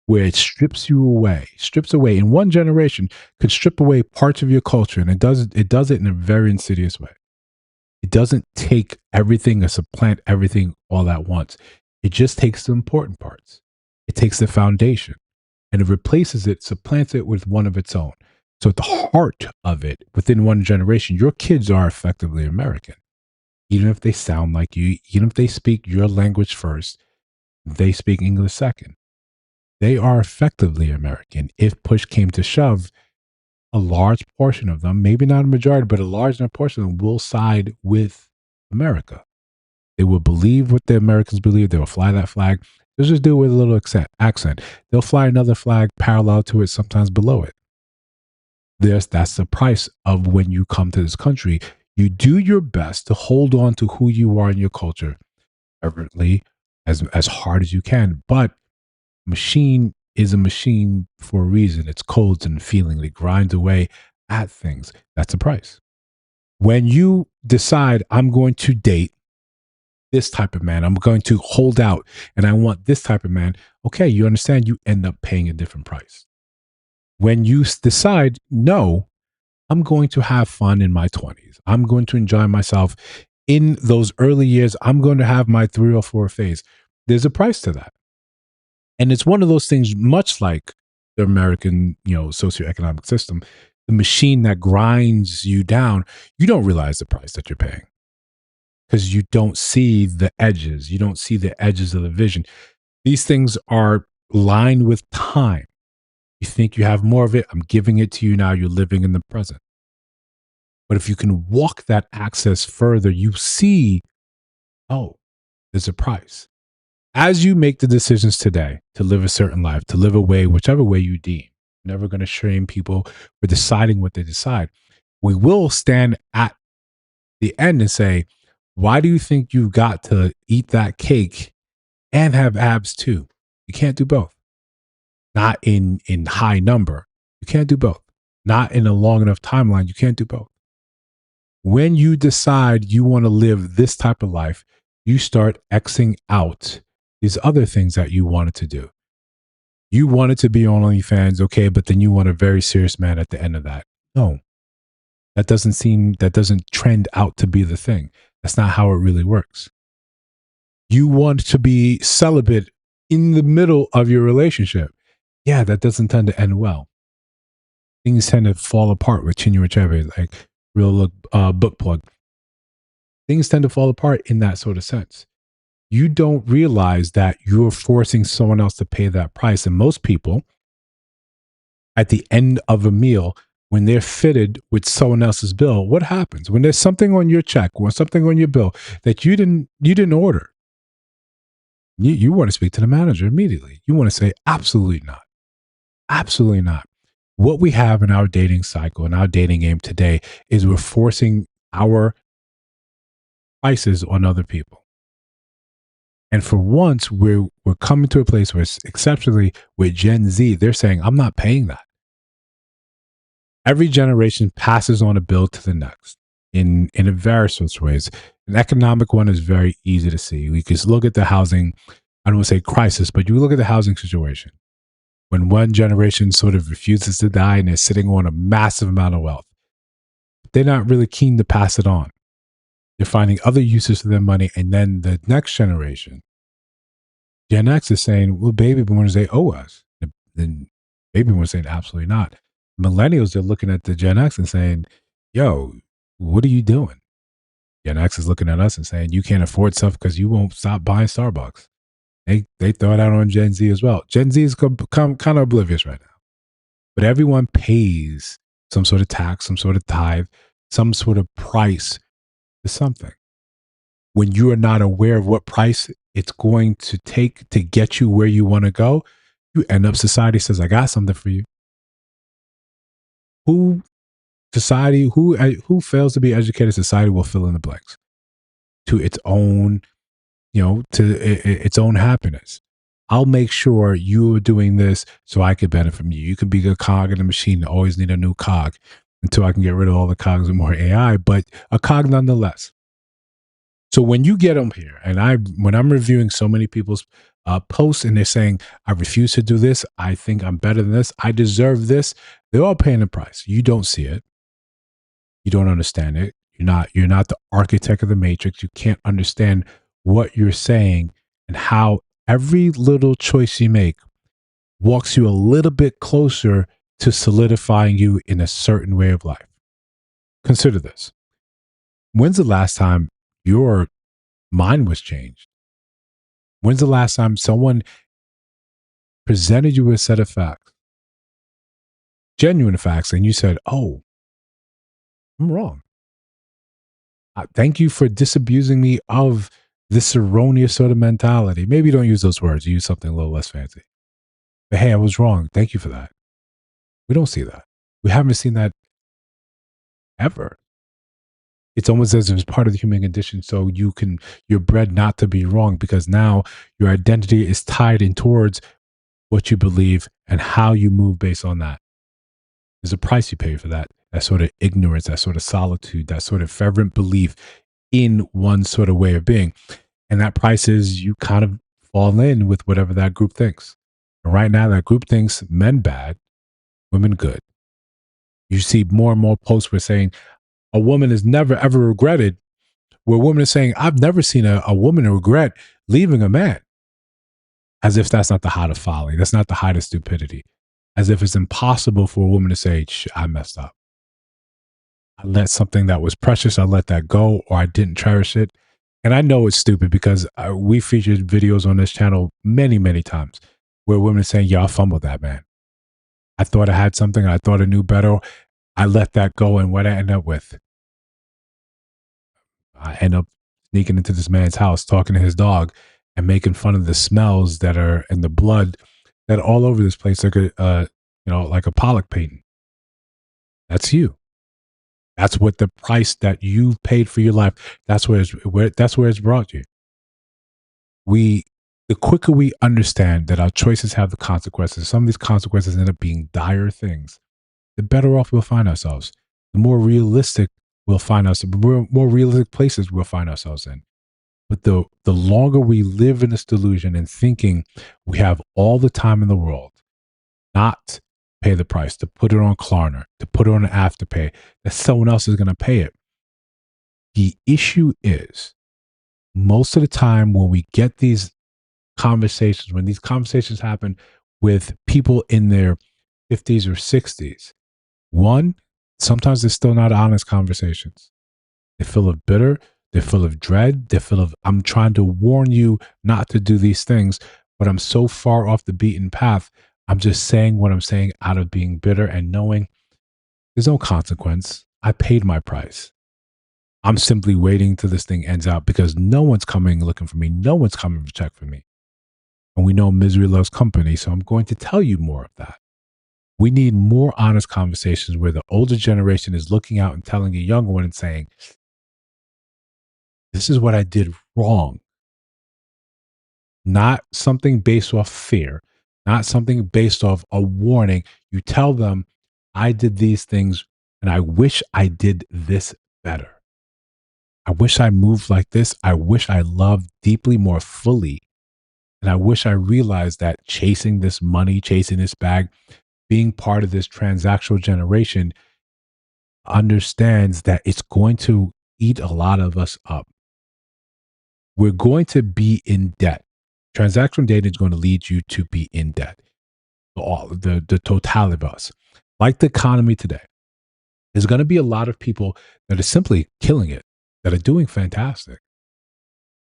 where it strips away in one generation, could strip away parts of your culture. And it does it in a very insidious way. It doesn't take everything or supplant everything all at once. It just takes the important parts. It takes the foundation and it replaces it, supplants it with one of its own. So at the heart of it, within one generation, your kids are effectively American. Even if they sound like you, even if they speak your language first, they speak English second. They are effectively American. If push came to shove, a large portion of them, maybe not a majority, but a large enough portion of them will side with America. They will believe what the Americans believe. They will fly that flag. They'll just do it with a little accent. They'll fly another flag parallel to it, sometimes below it. That's the price of when you come to this country. You do your best to hold on to who you are in your culture, fervently, as hard as you can. But machine is a machine for a reason. It's codes and feeling. It grinds away at things. That's the price. When you decide, I'm going to date this type of man, I'm going to hold out and I want this type of man, okay, you understand, you end up paying a different price. When you decide, no, I'm going to have fun in my 20s, I'm going to enjoy myself in those early years, I'm going to have my 3 or 4 phase, there's a price to that. And it's one of those things, much like the American, socioeconomic system, the machine that grinds you down, you don't realize the price that you're paying because you don't see the edges. You don't see the edges of the vision. These things are lined with time. You think you have more of it. I'm giving it to you now. You're living in the present. But if you can walk that access further, you see, oh, there's a price. As you make the decisions today to live a certain life, to live a way, whichever way you deem, never going to shame people for deciding what they decide. We will stand at the end and say, why do you think you got to eat that cake and have abs too? You can't do both. Not in high number. You can't do both. Not in a long enough timeline. You can't do both. When you decide you want to live this type of life, you start Xing out these other things that you wanted to do. You wanted to be on OnlyFans, okay, but then you want a very serious man at the end of that. No, that doesn't trend out to be the thing. That's not how it really works. You want to be celibate in the middle of your relationship. Yeah, that doesn't tend to end well. Things tend to fall apart with Mrsochimaeze, like real book plug. Things tend to fall apart in that sort of sense. You don't realize that you're forcing someone else to pay that price. And most people, at the end of a meal, when they're fitted with someone else's bill, what happens? When there's something on your check or something on your bill that you didn't order, you want to speak to the manager immediately. You want to say, absolutely not. Absolutely not. What we have in our dating cycle and our dating game today is we're forcing our prices on other people. And for once, we're coming to a place where, exceptionally with Gen Z, they're saying, I'm not paying that. Every generation passes on a bill to the next in a various sorts of ways. An economic one is very easy to see. We can look at the housing, I don't want to say crisis, but you look at the housing situation. When one generation sort of refuses to die and they're sitting on a massive amount of wealth, they're not really keen to pass it on. They're finding other uses for their money. And then the next generation, Gen X, is saying, well, baby boomers, they owe us. Then baby boomers saying, absolutely not. Millennials are looking at the Gen X and saying, yo, what are you doing? Gen X is looking at us and saying, you can't afford stuff because you won't stop buying Starbucks. They throw it out on Gen Z as well. Gen Z has become kind of oblivious right now. But everyone pays some sort of tax, some sort of tithe, some sort of price to something. When you are not aware of what price it's going to take to get you where you want to go, you end up, society says, I got something for you. Who fails to be educated, society will fill in the blanks to its own, its own happiness. I'll make sure you're doing this so I can benefit from you. You can be a cog in the machine, always need a new cog until I can get rid of all the cogs and more AI, but a cog nonetheless. So when you get them here, and when I'm reviewing so many people's posts and they're saying, I refuse to do this, I think I'm better than this, I deserve this, they're all paying the price. You don't see it. You don't understand it. You're not the architect of the matrix. You can't understand what you're saying and how every little choice you make walks you a little bit closer to solidifying you in a certain way of life. Consider this. When's the last time your mind was changed? When's the last time someone presented you with a set of facts, genuine facts, and you said, oh, I'm wrong. Thank you for disabusing me of this erroneous sort of mentality. Maybe don't use those words. Use something a little less fancy. But hey, I was wrong. Thank you for that. We don't see that. We haven't seen that ever. It's almost as if it's part of the human condition. So you're bred not to be wrong, because now your identity is tied in towards what you believe and how you move based on that. There's a price you pay for that. That sort of ignorance, that sort of solitude, that sort of fervent belief in one sort of way of being. And that price is you kind of fall in with whatever that group thinks. And right now, that group thinks men bad, women good. You see more and more posts where saying a woman is never ever regretted, where women are saying, I've never seen a woman regret leaving a man. As if that's not the height of folly. That's not the height of stupidity. As if it's impossible for a woman to say, I messed up. I let something that was precious, I let that go, or I didn't cherish it. And I know it's stupid because we featured videos on this channel many, many times where women are saying, I fumbled that, man. I thought I had something. I thought I knew better. I let that go. And what I end up with? I end up sneaking into this man's house, talking to his dog, and making fun of the smells that are in the blood that are all over this place, like like a Pollock painting. That's you. That's what the price that you've paid for your life. That's where it's brought you. The quicker we understand that our choices have the consequences, some of these consequences end up being dire things, the better off we'll find ourselves. The more realistic we'll find ourselves, more realistic places we'll find ourselves in. But the longer we live in this delusion and thinking we have all the time in the world, not pay the price, to put it on Klarna, to put it on Afterpay, that someone else is going to pay it. The issue is, most of the time when we get these conversations, when these conversations happen with people in their 50s or 60s, one, sometimes they're still not honest conversations. They're full of bitter, they're full of dread, they're full of, I'm trying to warn you not to do these things, but I'm so far off the beaten path. I'm just saying what I'm saying out of being bitter and knowing there's no consequence. I paid my price. I'm simply waiting till this thing ends out because no one's coming looking for me. No one's coming to check for me. And we know misery loves company. So I'm going to tell you more of that. We need more honest conversations where the older generation is looking out and telling a younger one and saying, this is what I did wrong. Not something based off fear, not something based off a warning. You tell them, I did these things and I wish I did this better. I wish I moved like this. I wish I loved deeply more fully. And I wish I realized that chasing this money, chasing this bag, being part of this transactional generation understands that it's going to eat a lot of us up. We're going to be in debt. Transactional dating is going to lead you to be in debt. All the totality of us. Like the economy today, there's going to be a lot of people that are simply killing it, that are doing fantastic.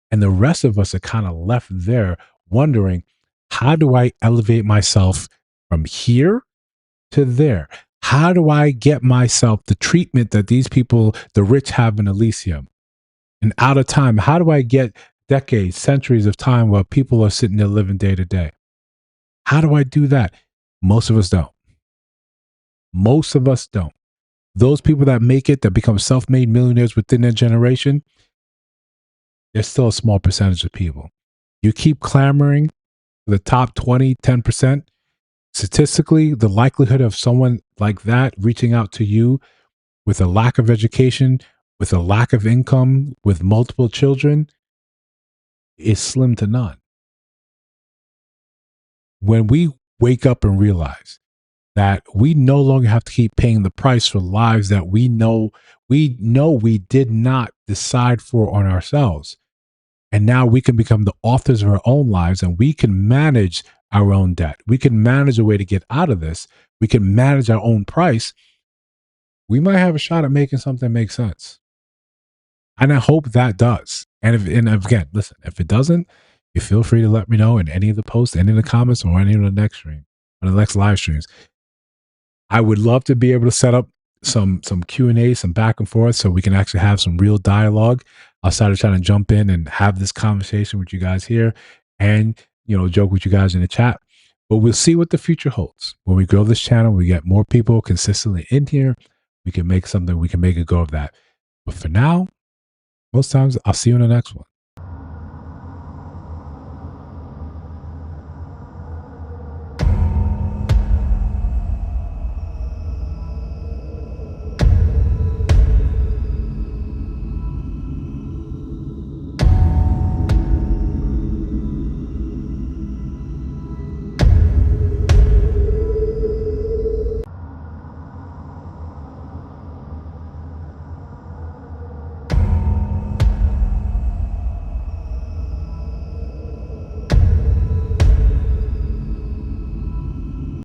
And the rest of us are kind of left there wondering, how do I elevate myself from here to there? How do I get myself the treatment that these people, the rich, have in Elysium? And out of time, how do I get decades, centuries of time while people are sitting there living day to day? How do I do that? Most of us don't. Most of us don't. Those people that make it, that become self-made millionaires within their generation, there's still a small percentage of people. You keep clamoring for the top 20, 10%. Statistically, the likelihood of someone like that reaching out to you with a lack of education, with a lack of income, with multiple children is slim to none. When we wake up and realize that we no longer have to keep paying the price for lives that we know we did not decide for on ourselves. And now we can become the authors of our own lives and we can manage our own debt. We can manage a way to get out of this. We can manage our own price. We might have a shot at making something make sense. And I hope that does. And again, listen, if it doesn't, you feel free to let me know in any of the posts, any of the comments, or any of the next stream, or the next live streams. I would love to be able to set up some Q&A, some back and forth, so we can actually have some real dialogue outside of trying to jump in and have this conversation with you guys here and, joke with you guys in the chat. But we'll see what the future holds. When we grow this channel, we get more people consistently in here. We can make a go of that. But for now, most times, I'll see you in the next one.